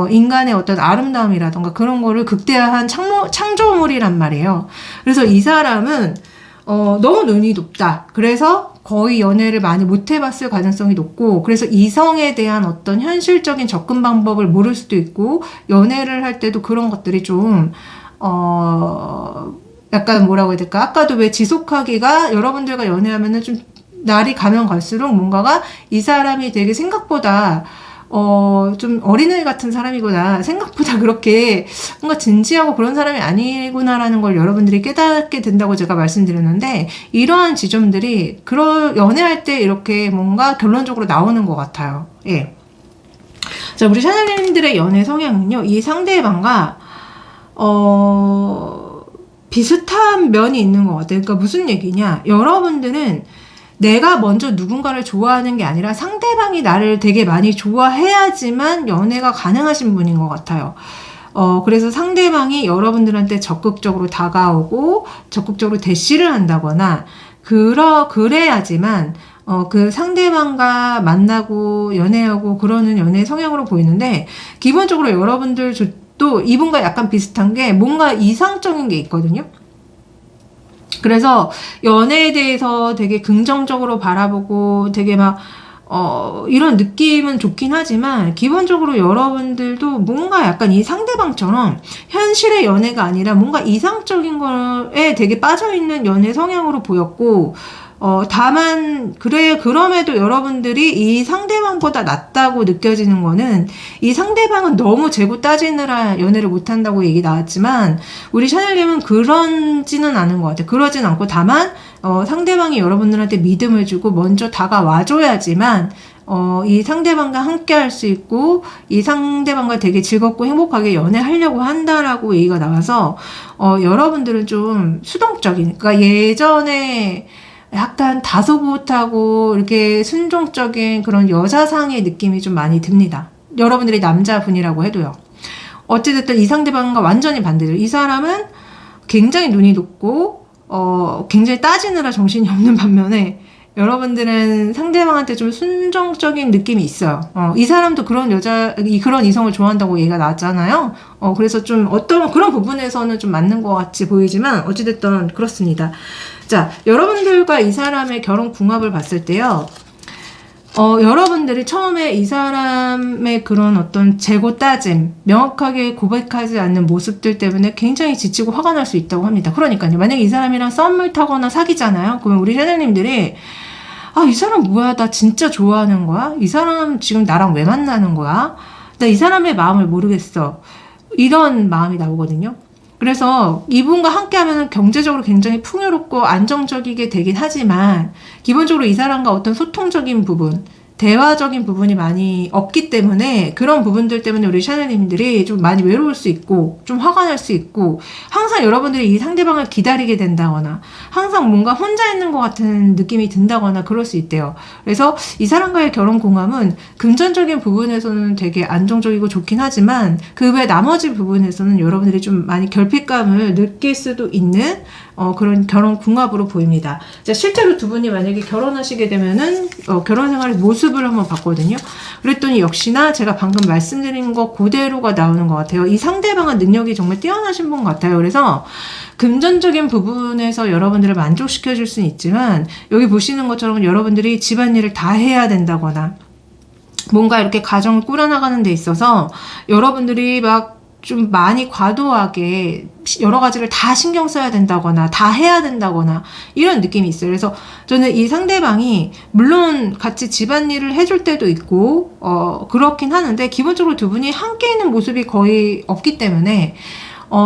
인간의 어떤 아름다움이라던가 그런 거를 극대화한 창조물이란 말이에요. 그래서 이 사람은 너무 눈이 높다. 그래서 거의 연애를 많이 못 해봤을 가능성이 높고, 그래서 이성에 대한 어떤 현실적인 접근 방법을 모를 수도 있고, 연애를 할 때도 그런 것들이 좀 약간 뭐라고 해야 될까? 아까도 왜 지속하기가 여러분들과 연애하면은 좀 날이 가면 갈수록 뭔가가 이 사람이 되게 생각보다 좀 어린애 같은 사람이구나. 생각보다 그렇게 뭔가 진지하고 그런 사람이 아니구나라는 걸 여러분들이 깨닫게 된다고 제가 말씀드렸는데, 이러한 지점들이 연애할 때 이렇게 뭔가 결론적으로 나오는 것 같아요. 예. 자, 우리 샤넬님들의 연애 성향은요, 이 상대방과 비슷한 면이 있는 것 같아요. 그러니까 무슨 얘기냐? 여러분들은 내가 먼저 누군가를 좋아하는 게 아니라 상대방이 나를 되게 많이 좋아해야지만 연애가 가능하신 분인 것 같아요. 그래서 상대방이 여러분들한테 적극적으로 다가오고 적극적으로 대시를 한다거나 그래야지만 그 상대방과 만나고 연애하고 그러는 연애 성향으로 보이는데, 기본적으로 여러분들 또 이분과 약간 비슷한 게 뭔가 이상적인 게 있거든요. 그래서 연애에 대해서 되게 긍정적으로 바라보고 되게 막 이런 느낌은 좋긴 하지만, 기본적으로 여러분들도 뭔가 약간 이 상대방처럼 현실의 연애가 아니라 뭔가 이상적인 거에 되게 빠져있는 연애 성향으로 보였고, 다만 그럼에도 여러분들이 이 상대방보다 낫다고 느껴지는 거는, 이 상대방은 너무 재고 따지느라 연애를 못한다고 얘기 나왔지만, 우리 샤넬님은 그런지는 않은 것 같아요. 그러진 않고, 다만 상대방이 여러분들한테 믿음을 주고 먼저 다가와줘야지만 이 상대방과 함께 할 수 있고, 이 상대방과 되게 즐겁고 행복하게 연애하려고 한다라고 얘기가 나와서, 여러분들은 좀 수동적인, 그러니까 예전에 약간 다소곳하고 이렇게 순종적인 그런 여자상의 느낌이 좀 많이 듭니다. 여러분들이 남자분이라고 해도요. 어찌됐든 이 상대방과 완전히 반대죠. 이 사람은 굉장히 눈이 높고 굉장히 따지느라 정신이 없는 반면에, 여러분들은 상대방한테 좀 순종적인 느낌이 있어요. 이 사람도 그런 이성을 좋아한다고 얘기가 나왔잖아요. 그래서 좀 어떤 그런 부분에서는 좀 맞는 것 같이 보이지만, 어찌됐든 그렇습니다. 자, 여러분들과 이 사람의 결혼 궁합을 봤을 때요, 여러분들이 처음에 이 사람의 그런 어떤 재고 따짐, 명확하게 고백하지 않는 모습들 때문에 굉장히 지치고 화가 날 수 있다고 합니다. 그러니까요, 만약에 이 사람이랑 썸을 타거나 사귀잖아요. 그러면 우리 샤넬님들이 이 사람 뭐야? 나 진짜 좋아하는 거야? 이 사람 지금 나랑 왜 만나는 거야? 나 이 사람의 마음을 모르겠어. 이런 마음이 나오거든요. 그래서 이분과 함께 하면 경제적으로 굉장히 풍요롭고 안정적이게 되긴 하지만, 기본적으로 이 사람과 어떤 소통적인 부분, 대화적인 부분이 많이 없기 때문에, 그런 부분들 때문에 우리 샤넬님들이 좀 많이 외로울 수 있고 좀 화가 날 수 있고, 항상 여러분들이 이 상대방을 기다리게 된다거나 항상 뭔가 혼자 있는 것 같은 느낌이 든다거나 그럴 수 있대요. 그래서 이 사람과의 결혼 궁합은 금전적인 부분에서는 되게 안정적이고 좋긴 하지만, 그 외 나머지 부분에서는 여러분들이 좀 많이 결핍감을 느낄 수도 있는 그런 결혼 궁합으로 보입니다. 자, 실제로 두 분이 만약에 결혼하시게 되면은 결혼 생활의 모습을 한번 봤거든요. 그랬더니 역시나 제가 방금 말씀드린 거 그대로가 나오는 것 같아요. 이 상대방은 능력이 정말 뛰어나신 분 같아요. 그래서 금전적인 부분에서 여러분들을 만족시켜 줄 수는 있지만, 여기 보시는 것처럼 여러분들이 집안일을 다 해야 된다거나 뭔가 이렇게 가정을 꾸려나가는 데 있어서 여러분들이 막 좀 많이 과도하게 여러 가지를 다 신경 써야 된다거나 다 해야 된다거나 이런 느낌이 있어요. 그래서 저는 이 상대방이 물론 같이 집안일을 해줄 때도 있고 그렇긴 하는데, 기본적으로 두 분이 함께 있는 모습이 거의 없기 때문에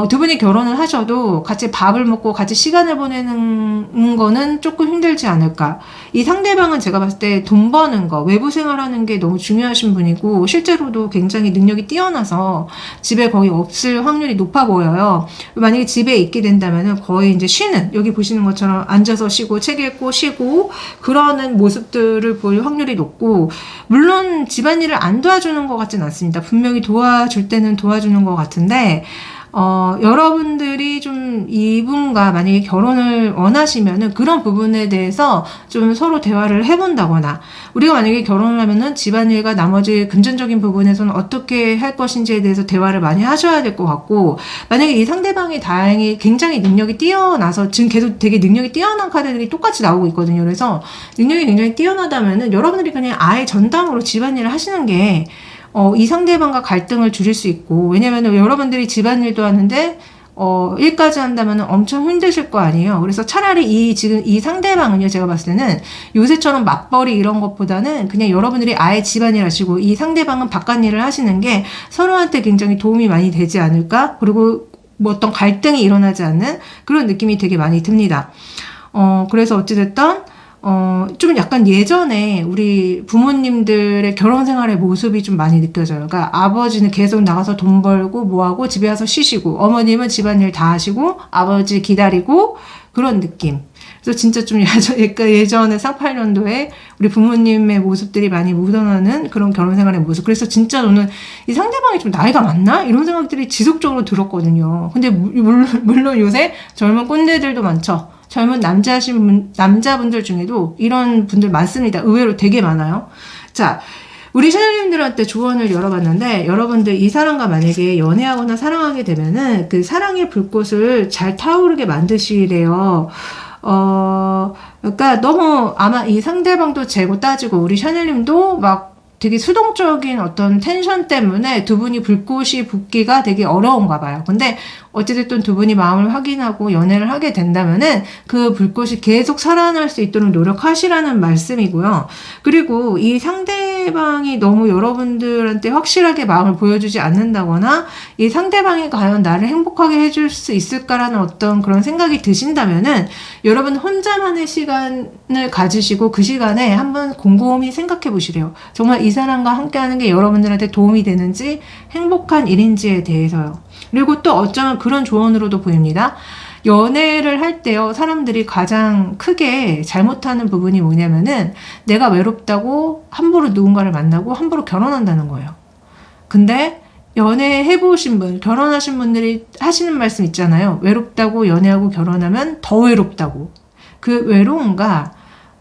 두 분이 결혼을 하셔도 같이 밥을 먹고 같이 시간을 보내는 거는 조금 힘들지 않을까. 이 상대방은 제가 봤을 때 돈 버는 거, 외부 생활하는 게 너무 중요하신 분이고, 실제로도 굉장히 능력이 뛰어나서 집에 거의 없을 확률이 높아 보여요. 만약에 집에 있게 된다면은 거의 이제 쉬는, 여기 보시는 것처럼 앉아서 쉬고, 책 읽고, 쉬고, 그러는 모습들을 볼 확률이 높고, 물론 집안일을 안 도와주는 것 같진 않습니다. 분명히 도와줄 때는 도와주는 것 같은데, 여러분들이 좀 이분과 만약에 결혼을 원하시면은 그런 부분에 대해서 좀 서로 대화를 해본다거나, 우리가 만약에 결혼을 하면은 집안일과 나머지 금전적인 부분에서는 어떻게 할 것인지에 대해서 대화를 많이 하셔야 될 것 같고, 만약에 이 상대방이 다행히 굉장히 능력이 뛰어나서, 지금 계속 되게 능력이 뛰어난 카드들이 똑같이 나오고 있거든요. 그래서 능력이 굉장히 뛰어나다면은 여러분들이 그냥 아예 전담으로 집안일을 하시는 게 이 상대방과 갈등을 줄일 수 있고, 왜냐면 여러분들이 집안일도 하는데, 일까지 한다면 엄청 힘드실 거 아니에요. 그래서 차라리 지금 이 상대방은요, 제가 봤을 때는 요새처럼 맞벌이 이런 것보다는 그냥 여러분들이 아예 집안일 하시고, 이 상대방은 바깥일을 하시는 게 서로한테 굉장히 도움이 많이 되지 않을까? 그리고 뭐 어떤 갈등이 일어나지 않는 그런 느낌이 되게 많이 듭니다. 그래서 어찌됐든, 좀 약간 예전에 우리 부모님들의 결혼 생활의 모습이 좀 많이 느껴져요. 그러니까 아버지는 계속 나가서 돈 벌고 뭐하고 집에 와서 쉬시고, 어머님은 집안일 다 하시고, 아버지 기다리고, 그런 느낌. 그래서 진짜 좀 예전에 38년도에 우리 부모님의 모습들이 많이 묻어나는 그런 결혼 생활의 모습. 그래서 진짜 저는 이 상대방이 좀 나이가 많나? 이런 생각들이 지속적으로 들었거든요. 근데 물론 요새 젊은 꼰대들도 많죠. 젊은 남자분들 중에도 이런 분들 많습니다. 의외로 되게 많아요. 자, 우리 샤넬님들한테 조언을 열어봤는데, 여러분들 이 사람과 만약에 연애하거나 사랑하게 되면은 그 사랑의 불꽃을 잘 타오르게 만드시래요. 그러니까 너무 아마 이 상대방도 재고 따지고 우리 샤넬님도 막 되게 수동적인 어떤 텐션 때문에 두 분이 불꽃이 붙기가 되게 어려운가 봐요. 근데 어찌됐든 두 분이 마음을 확인하고 연애를 하게 된다면은 그 불꽃이 계속 살아날 수 있도록 노력하시라는 말씀이고요. 그리고 이 상대방이 너무 여러분들한테 확실하게 마음을 보여주지 않는다거나, 이 상대방이 과연 나를 행복하게 해줄 수 있을까라는 어떤 그런 생각이 드신다면은 여러분 혼자만의 시간을 가지시고 그 시간에 한번 곰곰이 생각해 보시래요. 정말 이 사람과 함께하는 게 여러분들한테 도움이 되는지, 행복한 일인지에 대해서요. 그리고 또 어쩌면 그런 조언으로도 보입니다. 연애를 할 때요, 사람들이 가장 크게 잘못하는 부분이 뭐냐면은 내가 외롭다고 함부로 누군가를 만나고 함부로 결혼한다는 거예요. 근데 연애해보신 분, 결혼하신 분들이 하시는 말씀 있잖아요. 외롭다고 연애하고 결혼하면 더 외롭다고. 그 외로움과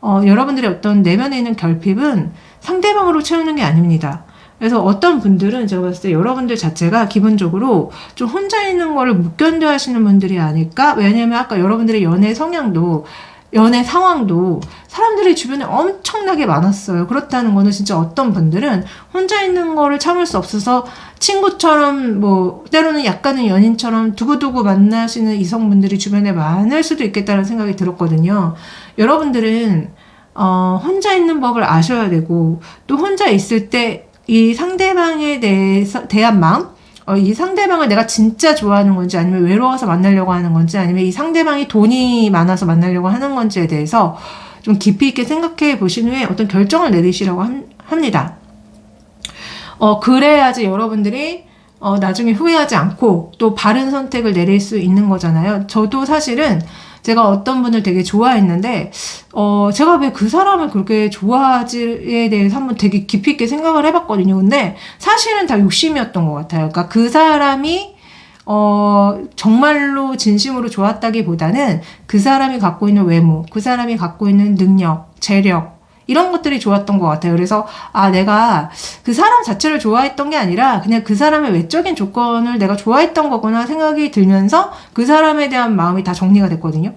여러분들의 어떤 내면에 있는 결핍은 상대방으로 채우는 게 아닙니다. 그래서 어떤 분들은 제가 봤을 때 여러분들 자체가 기본적으로 좀 혼자 있는 거를 못 견뎌 하시는 분들이 아닐까? 왜냐면 아까 여러분들의 연애 성향도, 연애 상황도 사람들이 주변에 엄청나게 많았어요. 그렇다는 거는 진짜 어떤 분들은 혼자 있는 거를 참을 수 없어서 친구처럼, 뭐 때로는 약간은 연인처럼 두고두고 만나시는 이성분들이 주변에 많을 수도 있겠다는 생각이 들었거든요. 여러분들은 혼자 있는 법을 아셔야 되고, 또 혼자 있을 때 이 상대방에 대한 마음, 이 상대방을 내가 진짜 좋아하는 건지, 아니면 외로워서 만나려고 하는 건지, 아니면 이 상대방이 돈이 많아서 만나려고 하는 건지에 대해서 좀 깊이 있게 생각해 보신 후에 어떤 결정을 내리시라고 합니다. 그래야지 여러분들이 나중에 후회하지 않고 또 바른 선택을 내릴 수 있는 거잖아요. 저도 사실은 제가 어떤 분을 되게 좋아했는데, 제가 왜 그 사람을 그렇게 좋아하지에 대해서 한번 되게 깊이 있게 생각을 해봤거든요. 근데 사실은 다 욕심이었던 것 같아요. 그러니까 그 사람이 정말로 진심으로 좋았다기보다는 그 사람이 갖고 있는 외모, 그 사람이 갖고 있는 능력, 재력, 이런 것들이 좋았던 것 같아요. 그래서 내가 그 사람 자체를 좋아했던 게 아니라 그냥 그 사람의 외적인 조건을 내가 좋아했던 거구나 생각이 들면서 그 사람에 대한 마음이 다 정리가 됐거든요.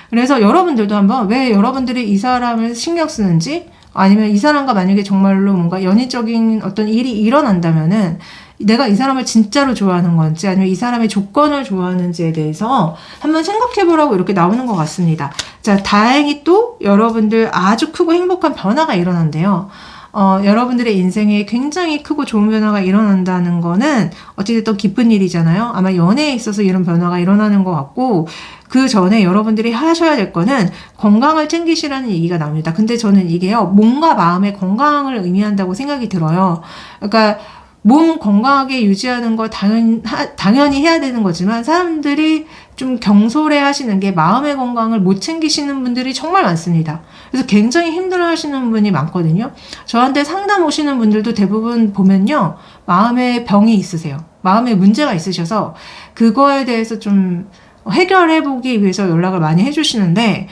그래서 여러분들도 한번 왜 여러분들이 이 사람을 신경 쓰는지, 아니면 이 사람과 만약에 정말로 뭔가 연인적인 어떤 일이 일어난다면은 내가 이 사람을 진짜로 좋아하는 건지, 아니면 이 사람의 조건을 좋아하는지에 대해서 한번 생각해 보라고 이렇게 나오는 것 같습니다. 자, 다행히 또 여러분들 아주 크고 행복한 변화가 일어난대요. 여러분들의 인생에 굉장히 크고 좋은 변화가 일어난다는 거는 어찌됐든 기쁜 일이잖아요. 아마 연애에 있어서 이런 변화가 일어나는 것 같고, 그 전에 여러분들이 하셔야 될 거는 건강을 챙기시라는 얘기가 나옵니다. 근데 저는 이게요, 몸과 마음의 건강을 의미한다고 생각이 들어요. 그러니까 몸 건강하게 유지하는 거 당연히 해야 되는 거지만, 사람들이 좀 경솔해 하시는 게 마음의 건강을 못 챙기시는 분들이 정말 많습니다. 그래서 굉장히 힘들어 하시는 분이 많거든요. 저한테 상담 오시는 분들도 대부분 보면요, 마음의 병이 있으세요. 마음에 문제가 있으셔서 그거에 대해서 좀 해결해보기 위해서 연락을 많이 해주시는데,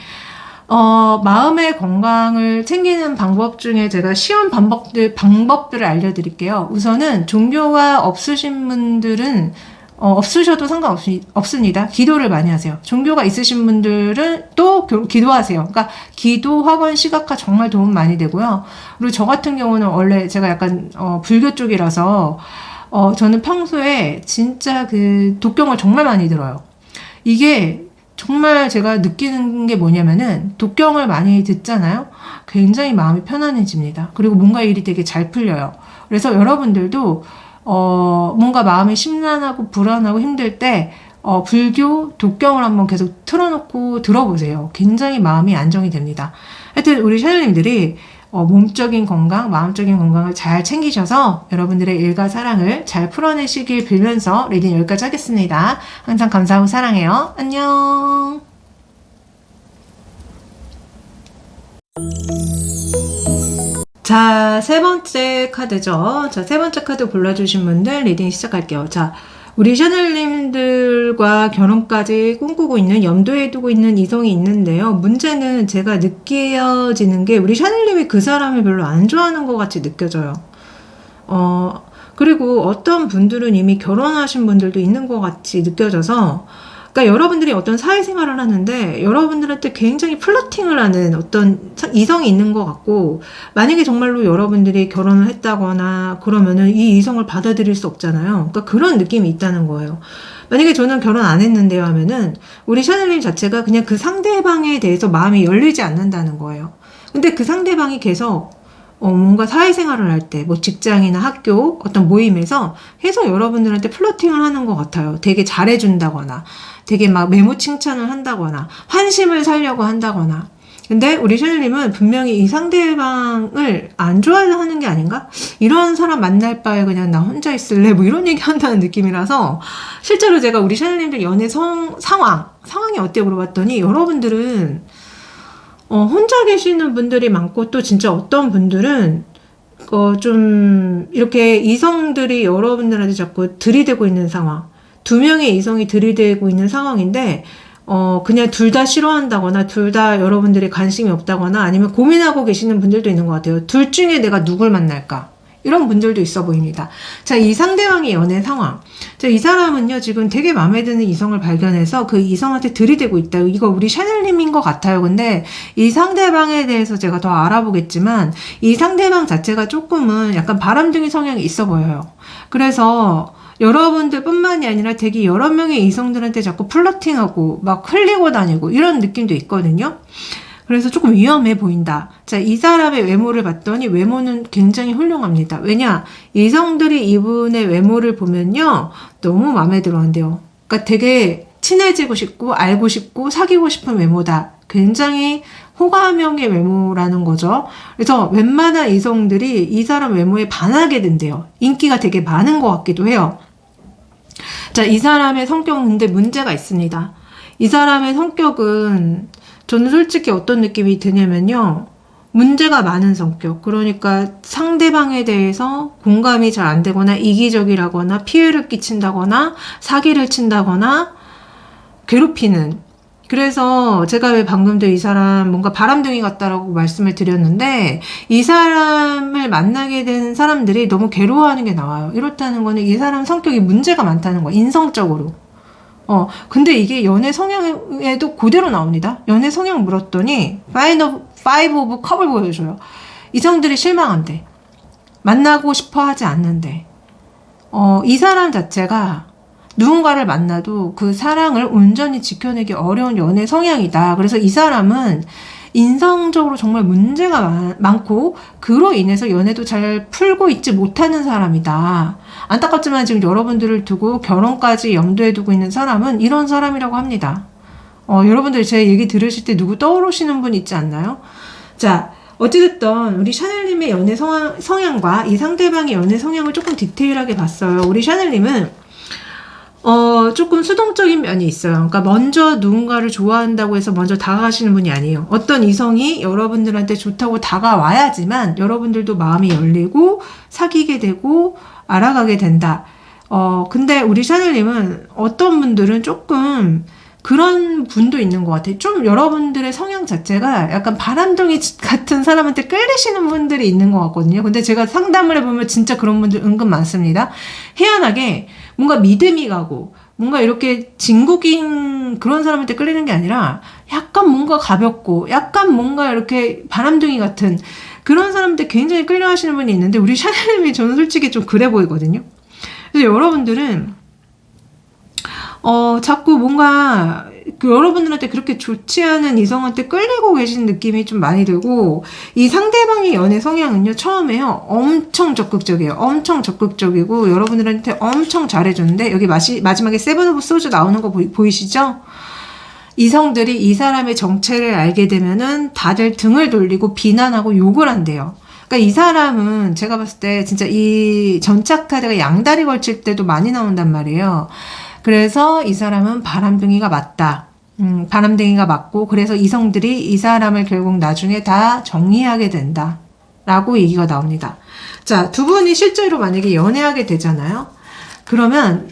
마음의 건강을 챙기는 방법 중에 제가 쉬운 방법들을 알려드릴게요. 우선은 종교가 없으신 분들은, 없으셔도 상관없습니다. 기도를 많이 하세요. 종교가 있으신 분들은 또 기도하세요. 그러니까 기도, 학원, 시각화 정말 도움 많이 되고요. 그리고 저 같은 경우는 원래 제가 약간, 불교 쪽이라서, 저는 평소에 진짜 그 독경을 정말 많이 들어요. 이게 정말 제가 느끼는 게 뭐냐면은, 독경을 많이 듣잖아요. 굉장히 마음이 편안해집니다. 그리고 뭔가 일이 되게 잘 풀려요. 그래서 여러분들도 뭔가 마음이 심란하고 불안하고 힘들 때 불교 독경을 한번 계속 틀어놓고 들어보세요. 굉장히 마음이 안정이 됩니다. 하여튼 우리 샤넬님들이 몸적인 건강, 마음적인 건강을 잘 챙기셔서 여러분들의 일과 사랑을 잘 풀어내시길 빌면서 리딩 여기까지 하겠습니다. 항상 감사하고 사랑해요. 안녕. 자, 세 번째 카드죠. 자, 세 번째 카드 골라주신 분들 리딩 시작할게요. 자, 우리 샤넬님들과 결혼까지 꿈꾸고 있는, 염두에 두고 있는 이성이 있는데요. 문제는 제가 느껴지는 게 우리 샤넬님이 그 사람을 별로 안 좋아하는 것 같이 느껴져요. 그리고 어떤 분들은 이미 결혼하신 분들도 있는 것 같이 느껴져서, 그러니까 여러분들이 어떤 사회생활을 하는데 여러분들한테 굉장히 플러팅을 하는 어떤 이성이 있는 것 같고, 만약에 정말로 여러분들이 결혼을 했다거나 그러면은 이 이성을 받아들일 수 없잖아요. 그러니까 그런 느낌이 있다는 거예요. 만약에 저는 결혼 안 했는데요 하면은 우리 샤넬님 자체가 그냥 그 상대방에 대해서 마음이 열리지 않는다는 거예요. 근데 그 상대방이 계속 뭔가 사회생활을 할 때, 뭐 직장이나 학교, 어떤 모임에서 해서 여러분들한테 플러팅을 하는 것 같아요. 되게 잘해준다거나, 되게 막 매무 칭찬을 한다거나, 환심을 사려고 한다거나. 근데 우리 샤넬님은 분명히 이 상대방을 안 좋아하는 게 아닌가? 이런 사람 만날 바에 그냥 나 혼자 있을래? 뭐 이런 얘기 한다는 느낌이라서, 실제로 제가 우리 샤넬님들 연애 상황이 어때요? 물어봤더니 여러분들은 혼자 계시는 분들이 많고, 또 진짜 어떤 분들은 좀 이렇게 이성들이 여러분들한테 자꾸 들이대고 있는 상황, 두 명의 이성이 들이대고 있는 상황인데 그냥 둘 다 싫어한다거나 둘 다 여러분들이 관심이 없다거나 아니면 고민하고 계시는 분들도 있는 것 같아요. 둘 중에 내가 누굴 만날까? 이런 분들도 있어 보입니다. 자, 이 상대방의 연애 상황. 자, 이 사람은요, 지금 되게 마음에 드는 이성을 발견해서 그 이성한테 들이대고 있다. 이거 우리 샤넬님인 것 같아요. 근데 이 상대방에 대해서 제가 더 알아보겠지만, 이 상대방 자체가 조금은 약간 바람둥이 성향이 있어 보여요. 그래서 여러분들 뿐만이 아니라 되게 여러 명의 이성들한테 자꾸 플러팅하고 막 흘리고 다니고 이런 느낌도 있거든요. 그래서 조금 위험해 보인다. 자, 이 사람의 외모를 봤더니 외모는 굉장히 훌륭합니다. 왜냐? 이성들이 이분의 외모를 보면요, 너무 마음에 들어 한대요. 그러니까 되게 친해지고 싶고 알고 싶고 사귀고 싶은 외모다. 굉장히 호감형의 외모라는 거죠. 그래서 웬만한 이성들이 이 사람 외모에 반하게 된대요. 인기가 되게 많은 것 같기도 해요. 자, 이 사람의 성격은 근데 문제가 있습니다. 이 사람의 성격은 저는 솔직히 어떤 느낌이 드냐면요, 문제가 많은 성격. 그러니까 상대방에 대해서 공감이 잘 안 되거나 이기적이라거나 피해를 끼친다거나 사기를 친다거나 괴롭히는. 그래서 제가 왜 방금도 이 사람 뭔가 바람둥이 같다라고 말씀을 드렸는데, 이 사람을 만나게 된 사람들이 너무 괴로워하는 게 나와요. 이렇다는 거는 이 사람 성격이 문제가 많다는 거예요. 인성적으로. 근데 이게 연애 성향에도 그대로 나옵니다. 연애 성향 물었더니 Five of Cup을 보여줘요. 이성들이 실망한대. 만나고 싶어 하지 않는데. 이 사람 자체가 누군가를 만나도 그 사랑을 온전히 지켜내기 어려운 연애 성향이다. 그래서 이 사람은 인성적으로 정말 문제가 많고 그로 인해서 연애도 잘 풀고 있지 못하는 사람이다. 안타깝지만 지금 여러분들을 두고 결혼까지 염두에 두고 있는 사람은 이런 사람이라고 합니다. 여러분들 제 얘기 들으실 때 누구 떠오르시는 분 있지 않나요? 자, 어찌됐든 우리 샤넬님의 연애 성향과 이 상대방의 연애 성향을 조금 디테일하게 봤어요. 우리 샤넬님은 조금 수동적인 면이 있어요. 그러니까 먼저 누군가를 좋아한다고 해서 먼저 다가가시는 분이 아니에요. 어떤 이성이 여러분들한테 좋다고 다가와야지만 여러분들도 마음이 열리고 사귀게 되고 알아가게 된다. 근데 우리 샤넬님은 어떤 분들은 조금 그런 분도 있는 것 같아요. 좀 여러분들의 성향 자체가 약간 바람둥이 같은 사람한테 끌리시는 분들이 있는 것 같거든요. 근데 제가 상담을 해보면 진짜 그런 분들 은근 많습니다. 희한하게 뭔가 믿음이 가고 뭔가 이렇게 진국인 그런 사람한테 끌리는 게 아니라 약간 뭔가 가볍고 약간 뭔가 이렇게 바람둥이 같은 그런 사람한테 굉장히 끌려하시는 분이 있는데 우리 샤넬님이 저는 솔직히 좀 그래 보이거든요. 그래서 여러분들은 자꾸 뭔가 여러분들한테 그렇게 좋지 않은 이성한테 끌리고 계신 느낌이 좀 많이 들고 이 상대방의 연애 성향은요 처음에요 엄청 적극적이에요. 엄청 적극적이고 여러분들한테 엄청 잘해주는데 여기 마지막에 세븐 오브 소주 나오는 거 보이시죠? 이성들이 이 사람의 정체를 알게 되면은 다들 등을 돌리고 비난하고 욕을 한대요. 그러니까 이 사람은 제가 봤을 때 진짜 이 전차 카드가 양다리 걸칠 때도 많이 나온단 말이에요. 그래서 이 사람은 바람둥이가 맞다. 바람둥이가 맞고 그래서 이성들이 이 사람을 결국 나중에 다 정리하게 된다. 라고 얘기가 나옵니다. 자, 두 분이 실제로 만약에 연애하게 되잖아요. 그러면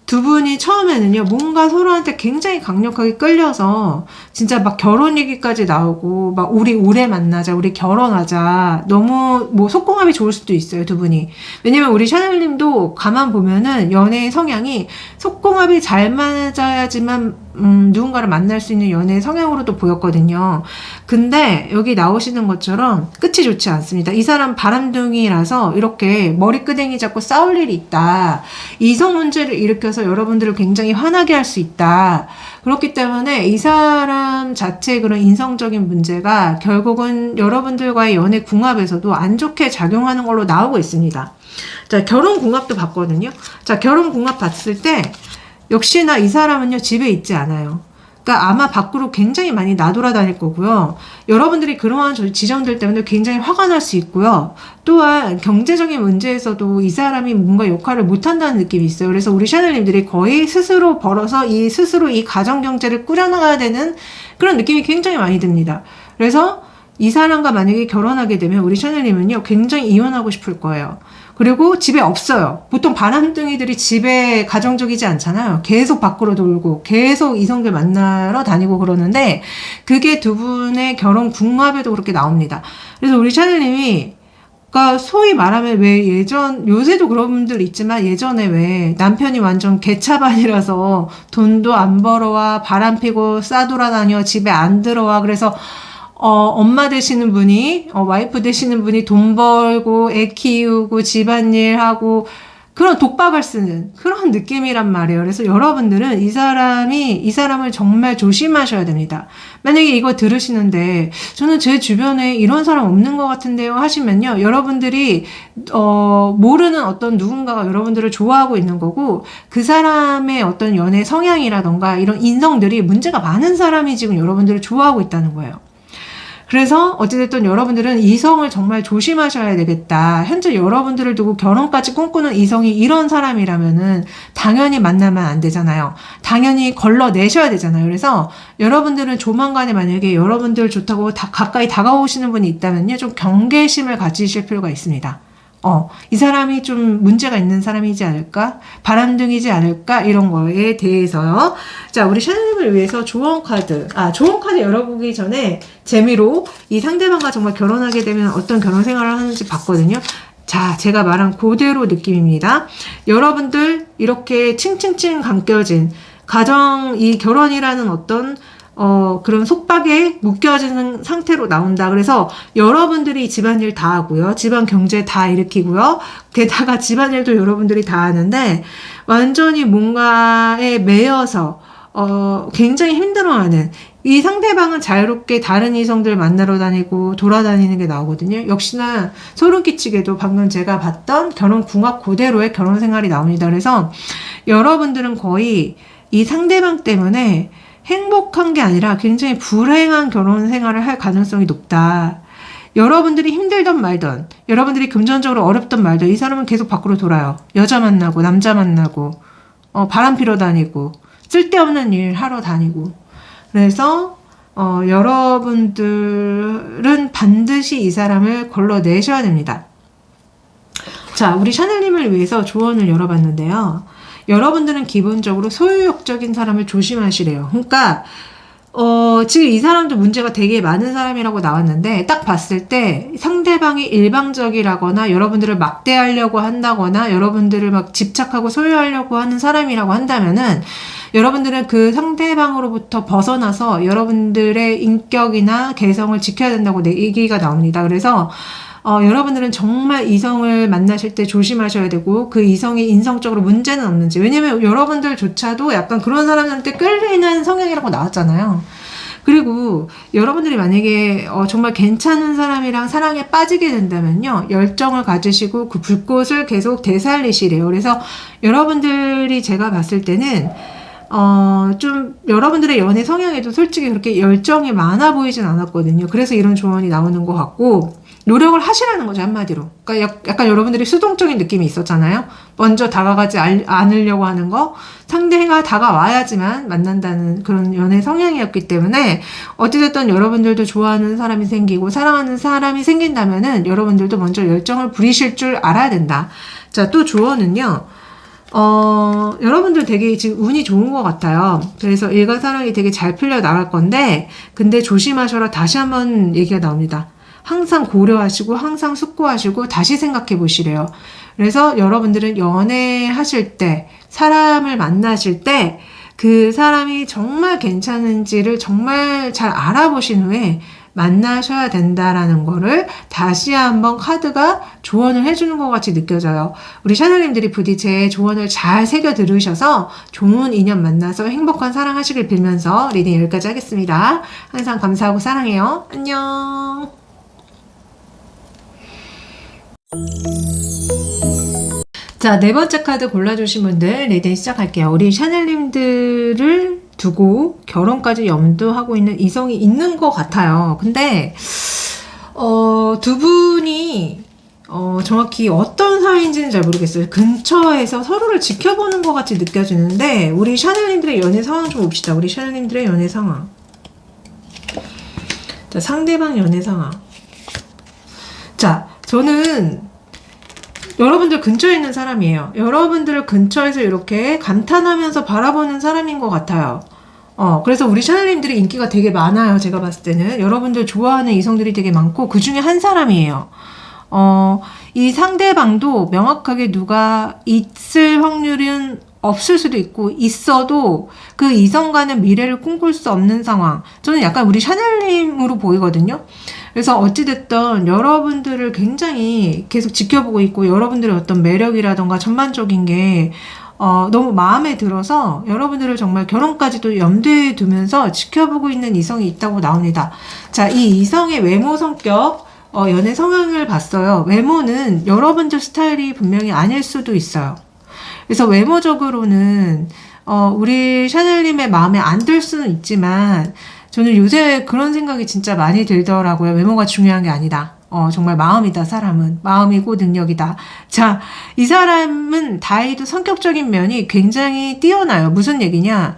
두 분이 처음에는요, 뭔가 서로한테 굉장히 강력하게 끌려서, 진짜 막 결혼 얘기까지 나오고, 막 우리 오래 만나자, 우리 결혼하자, 너무 뭐 속궁합이 좋을 수도 있어요, 두 분이. 왜냐면 우리 샤넬님도 가만 보면은 연애의 성향이 속궁합이 잘 맞아야지만, 누군가를 만날 수 있는 연애의 성향으로도 보였거든요. 근데 여기 나오시는 것처럼 끝이 좋지 않습니다. 이 사람 바람둥이라서 이렇게 머리끄댕이 잡고 싸울 일이 있다. 이성 문제를 일으켜서 여러분들을 굉장히 화나게 할 수 있다. 그렇기 때문에 이 사람 자체의 그런 인성적인 문제가 결국은 여러분들과의 연애 궁합에서도 안 좋게 작용하는 걸로 나오고 있습니다. 자, 결혼 궁합도 봤거든요. 자, 결혼 궁합 봤을 때 역시나 이 사람은요, 집에 있지 않아요. 그러니까 아마 밖으로 굉장히 많이 나돌아다닐 거고요. 여러분들이 그러한 지점들 때문에 굉장히 화가 날 수 있고요. 또한 경제적인 문제에서도 이 사람이 뭔가 역할을 못한다는 느낌이 있어요. 그래서 우리 샤넬님들이 거의 스스로 벌어서 스스로 이 가정경제를 꾸려나가야 되는 그런 느낌이 굉장히 많이 듭니다. 그래서 이 사람과 만약에 결혼하게 되면 우리 샤넬님은요, 굉장히 이혼하고 싶을 거예요. 그리고 집에 없어요. 보통 바람둥이들이 집에 가정적이지 않잖아요. 계속 밖으로 돌고 계속 이성들 만나러 다니고 그러는데 그게 두 분의 결혼 궁합에도 그렇게 나옵니다. 그래서 우리 샤넬님이 그러니까 소위 말하면 왜 요새도 그런 분들 있지만 예전에 왜 남편이 완전 개차반이라서 돈도 안 벌어와 바람 피고 싸돌아다녀 집에 안 들어와 그래서 엄마 되시는 분이, 와이프 되시는 분이 돈 벌고, 애 키우고, 집안일 하고, 그런 독박을 쓰는 그런 느낌이란 말이에요. 그래서 여러분들은 이 사람을 정말 조심하셔야 됩니다. 만약에 이거 들으시는데, 저는 제 주변에 이런 사람 없는 것 같은데요 하시면요. 여러분들이, 모르는 어떤 누군가가 여러분들을 좋아하고 있는 거고, 그 사람의 어떤 연애 성향이라던가 이런 인성들이 문제가 많은 사람이 지금 여러분들을 좋아하고 있다는 거예요. 그래서 어찌됐든 여러분들은 이성을 정말 조심하셔야 되겠다. 현재 여러분들을 두고 결혼까지 꿈꾸는 이성이 이런 사람이라면은 당연히 만나면 안 되잖아요. 당연히 걸러내셔야 되잖아요. 그래서 여러분들은 조만간에 만약에 여러분들 좋다고 가까이 다가오시는 분이 있다면요. 좀 경계심을 가지실 필요가 있습니다. 이 사람이 좀 문제가 있는 사람이지 않을까? 바람둥이지 않을까? 이런 거에 대해서요. 자, 우리 샤넬님을 위해서 조언 카드 열어보기 전에 재미로 이 상대방과 정말 결혼하게 되면 어떤 결혼 생활을 하는지 봤거든요. 자, 제가 말한 그대로 느낌입니다. 여러분들 이렇게 칭칭칭 감겨진 이 결혼이라는 어떤 그런 속박에 묶여지는 상태로 나온다. 그래서 여러분들이 집안일 다 하고요. 집안 경제 다 일으키고요. 게다가 집안일도 여러분들이 다 하는데 완전히 뭔가에 매여서 굉장히 힘들어하는 이 상대방은 자유롭게 다른 이성들 만나러 다니고 돌아다니는 게 나오거든요. 역시나 소름 끼치게도 방금 제가 봤던 결혼 궁합 그대로의 결혼 생활이 나옵니다. 그래서 여러분들은 거의 이 상대방 때문에 행복한 게 아니라 굉장히 불행한 결혼 생활을 할 가능성이 높다. 여러분들이 힘들던 말던, 여러분들이 금전적으로 어렵던 말던, 이 사람은 계속 밖으로 돌아요. 여자 만나고, 남자 만나고, 바람 피러 다니고, 쓸데없는 일 하러 다니고. 그래서 여러분들은 반드시 이 사람을 걸러내셔야 됩니다. 자, 우리 샤넬님을 위해서 조언을 열어봤는데요. 여러분들은 기본적으로 소유욕적인 사람을 조심하시래요. 그러니까 지금 이 사람도 문제가 되게 많은 사람이라고 나왔는데 딱 봤을 때 상대방이 일방적이라거나 여러분들을 막대하려고 한다거나 여러분들을 막 집착하고 소유하려고 하는 사람이라고 한다면은 여러분들은 그 상대방으로부터 벗어나서 여러분들의 인격이나 개성을 지켜야 된다고 얘기가 나옵니다. 그래서 여러분들은 정말 이성을 만나실 때 조심하셔야 되고 그 이성이 인성적으로 문제는 없는지, 왜냐면 여러분들조차도 약간 그런 사람들한테 끌리는 성향이라고 나왔잖아요. 그리고 여러분들이 만약에 정말 괜찮은 사람이랑 사랑에 빠지게 된다면요, 열정을 가지시고 그 불꽃을 계속 되살리시래요. 그래서 여러분들이 제가 봤을 때는 좀 여러분들의 연애 성향에도 솔직히 그렇게 열정이 많아 보이진 않았거든요. 그래서 이런 조언이 나오는 것 같고, 노력을 하시라는 거죠, 한마디로. 그러니까 약간 여러분들이 수동적인 느낌이 있었잖아요. 먼저 다가가지 않으려고 하는 거, 상대가 다가와야지만 만난다는 그런 연애 성향이었기 때문에 어찌됐든 여러분들도 좋아하는 사람이 생기고 사랑하는 사람이 생긴다면은 여러분들도 먼저 열정을 부리실 줄 알아야 된다. 자, 또 조언은요. 여러분들 되게 지금 운이 좋은 것 같아요. 그래서 일과 사랑이 되게 잘 풀려 나갈 건데, 근데 조심하셔라. 다시 한번 얘기가 나옵니다. 항상 고려하시고, 항상 숙고하시고, 다시 생각해 보시래요. 그래서 여러분들은 연애하실 때, 사람을 만나실 때, 그 사람이 정말 괜찮은지를 정말 잘 알아보신 후에 만나셔야 된다라는 거를 다시 한번 카드가 조언을 해주는 것 같이 느껴져요. 우리 샤넬님들이 부디 제 조언을 잘 새겨 들으셔서 좋은 인연 만나서 행복한 사랑하시길 빌면서 리딩 여기까지 하겠습니다. 항상 감사하고 사랑해요. 안녕. 자, 네 번째 카드 골라주신 분들 리딩 시작할게요. 우리 샤넬님들을 두고 결혼까지 염두하고 있는 이성이 있는 것 같아요. 근데 두 분이 정확히 어떤 사이인지는 잘 모르겠어요. 근처에서 서로를 지켜보는 것 같이 느껴지는데, 우리 샤넬님들의 연애 상황 좀 봅시다. 우리 샤넬님들의 연애 상황. 자, 상대방 연애 상황. 자, 저는 여러분들 근처에 있는 사람이에요. 여러분들 근처에서 이렇게 감탄하면서 바라보는 사람인 것 같아요. 그래서 우리 샤넬님들이 인기가 되게 많아요. 제가 봤을 때는. 여러분들 좋아하는 이성들이 되게 많고, 그 중에 한 사람이에요. 이 상대방도 명확하게 누가 있을 확률은 없을 수도 있고, 있어도 그 이성과는 미래를 꿈꿀 수 없는 상황. 저는 약간 우리 샤넬님으로 보이거든요. 그래서 어찌됐든 여러분들을 굉장히 계속 지켜보고 있고, 여러분들의 어떤 매력이라던가 전반적인 게 너무 마음에 들어서 여러분들을 정말 결혼까지도 염두에 두면서 지켜보고 있는 이성이 있다고 나옵니다. 자, 이 이성의 외모 성격, 연애 성향을 봤어요. 외모는 여러분들 스타일이 분명히 아닐 수도 있어요. 그래서 외모적으로는 우리 샤넬님의 마음에 안 들 수는 있지만, 저는 요새 그런 생각이 진짜 많이 들더라고요. 외모가 중요한 게 아니다. 정말 마음이다, 사람은. 마음이고 능력이다. 자, 이 사람은 다이도 성격적인 면이 굉장히 뛰어나요. 무슨 얘기냐?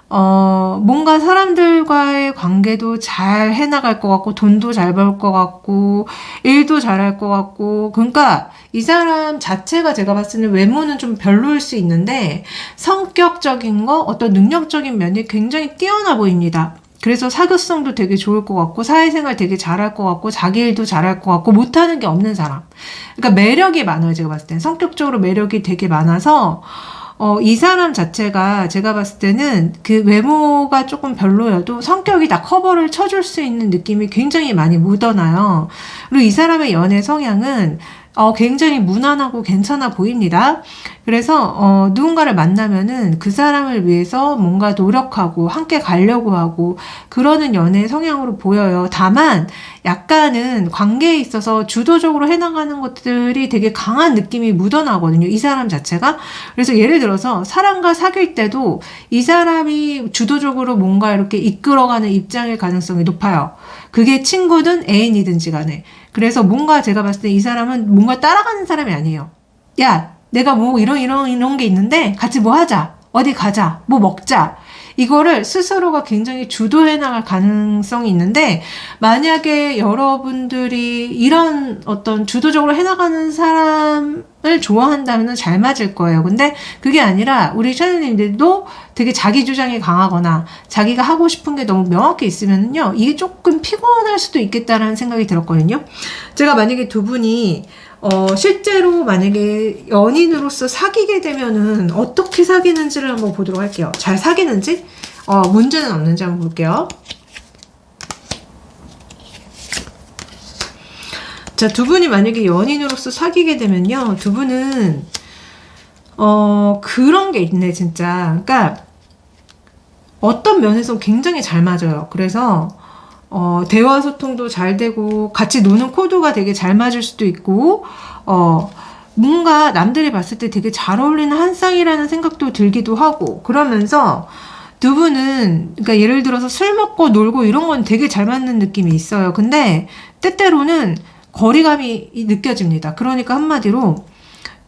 뭔가 사람들과의 관계도 잘 해나갈 것 같고, 돈도 잘 벌 것 같고, 일도 잘할 것 같고, 그러니까 이 사람 자체가 제가 봤을 때는 외모는 좀 별로일 수 있는데, 성격적인 거, 어떤 능력적인 면이 굉장히 뛰어나 보입니다. 그래서 사교성도 되게 좋을 것 같고, 사회생활 되게 잘할 것 같고, 자기 일도 잘할 것 같고, 못하는 게 없는 사람. 그러니까 매력이 많아요, 제가 봤을 땐. 성격적으로 매력이 되게 많아서, 이 사람 자체가 제가 봤을 때는 그 외모가 조금 별로여도 성격이 다 커버를 쳐줄 수 있는 느낌이 굉장히 많이 묻어나요. 그리고 이 사람의 연애 성향은 굉장히 무난하고 괜찮아 보입니다. 그래서 누군가를 만나면은 그 사람을 위해서 뭔가 노력하고 함께 가려고 하고 그러는 연애 성향으로 보여요. 다만 약간은 관계에 있어서 주도적으로 해나가는 것들이 되게 강한 느낌이 묻어나거든요. 이 사람 자체가. 그래서 예를 들어서 사람과 사귈 때도 이 사람이 주도적으로 뭔가 이렇게 이끌어가는 입장일 가능성이 높아요. 그게 친구든 애인이든지 간에. 그래서 뭔가 제가 봤을 때 이 사람은 뭔가 따라가는 사람이 아니에요. 야, 내가 뭐 이런 게 있는데 같이 뭐 하자. 어디 가자. 뭐 먹자. 이거를 스스로가 굉장히 주도해 나갈 가능성이 있는데 만약에 여러분들이 이런 어떤 주도적으로 해나가는 사람을 좋아한다면 잘 맞을 거예요. 근데 그게 아니라 우리 샤넬님들도 되게 자기 주장이 강하거나 자기가 하고 싶은 게 너무 명확히 있으면요. 이게 조금 피곤할 수도 있겠다라는 생각이 들었거든요. 제가 만약에 두 분이 실제로 만약에 연인으로서 사귀게 되면은 어떻게 사귀는지를 한번 보도록 할게요. 잘 사귀는지? 문제는 없는지 한번 볼게요. 자, 두 분이 만약에 연인으로서 사귀게 되면요. 두 분은, 그런 게 있네, 진짜. 그러니까, 어떤 면에서 굉장히 잘 맞아요. 그래서, 대화 소통도 잘 되고, 같이 노는 코드가 되게 잘 맞을 수도 있고, 뭔가 남들이 봤을 때 되게 잘 어울리는 한 쌍이라는 생각도 들기도 하고, 그러면서 두 분은, 그러니까 예를 들어서 술 먹고 놀고 이런 건 되게 잘 맞는 느낌이 있어요. 근데 때때로는 거리감이 느껴집니다. 그러니까 한마디로,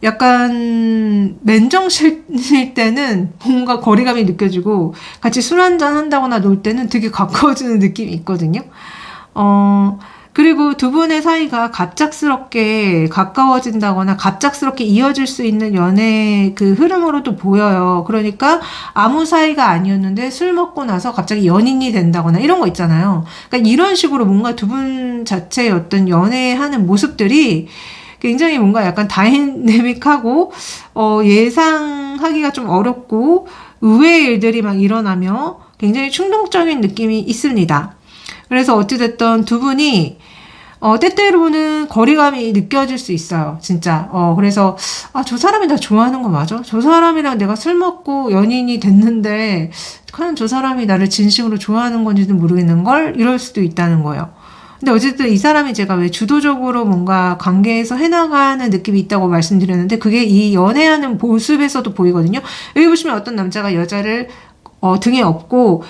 약간 맨정실 때는 뭔가 거리감이 느껴지고 같이 술 한잔 한다거나 놀 때는 되게 가까워지는 느낌이 있거든요. 그리고 두 분의 사이가 갑작스럽게 가까워진다거나 갑작스럽게 이어질 수 있는 연애 그 흐름으로도 보여요. 그러니까 아무 사이가 아니었는데 술 먹고 나서 갑자기 연인이 된다거나 이런 거 있잖아요. 그러니까 이런 식으로 뭔가 두 분 자체의 어떤 연애하는 모습들이 굉장히 뭔가 약간 다이내믹하고 예상하기가 좀 어렵고 의외의 일들이 막 일어나며 굉장히 충동적인 느낌이 있습니다. 그래서 어찌됐든 두 분이 때때로는 거리감이 느껴질 수 있어요. 진짜. 그래서 저 사람이 나 좋아하는 거 맞아? 저 사람이랑 내가 술 먹고 연인이 됐는데 과연 저 사람이 나를 진심으로 좋아하는 건지도 모르겠는 걸 이럴 수도 있다는 거예요. 근데 어쨌든 이 사람이 제가 왜 주도적으로 뭔가 관계에서 해나가는 느낌이 있다고 말씀드렸는데 그게 이 연애하는 모습에서도 보이거든요. 여기 보시면 어떤 남자가 여자를 등에 업고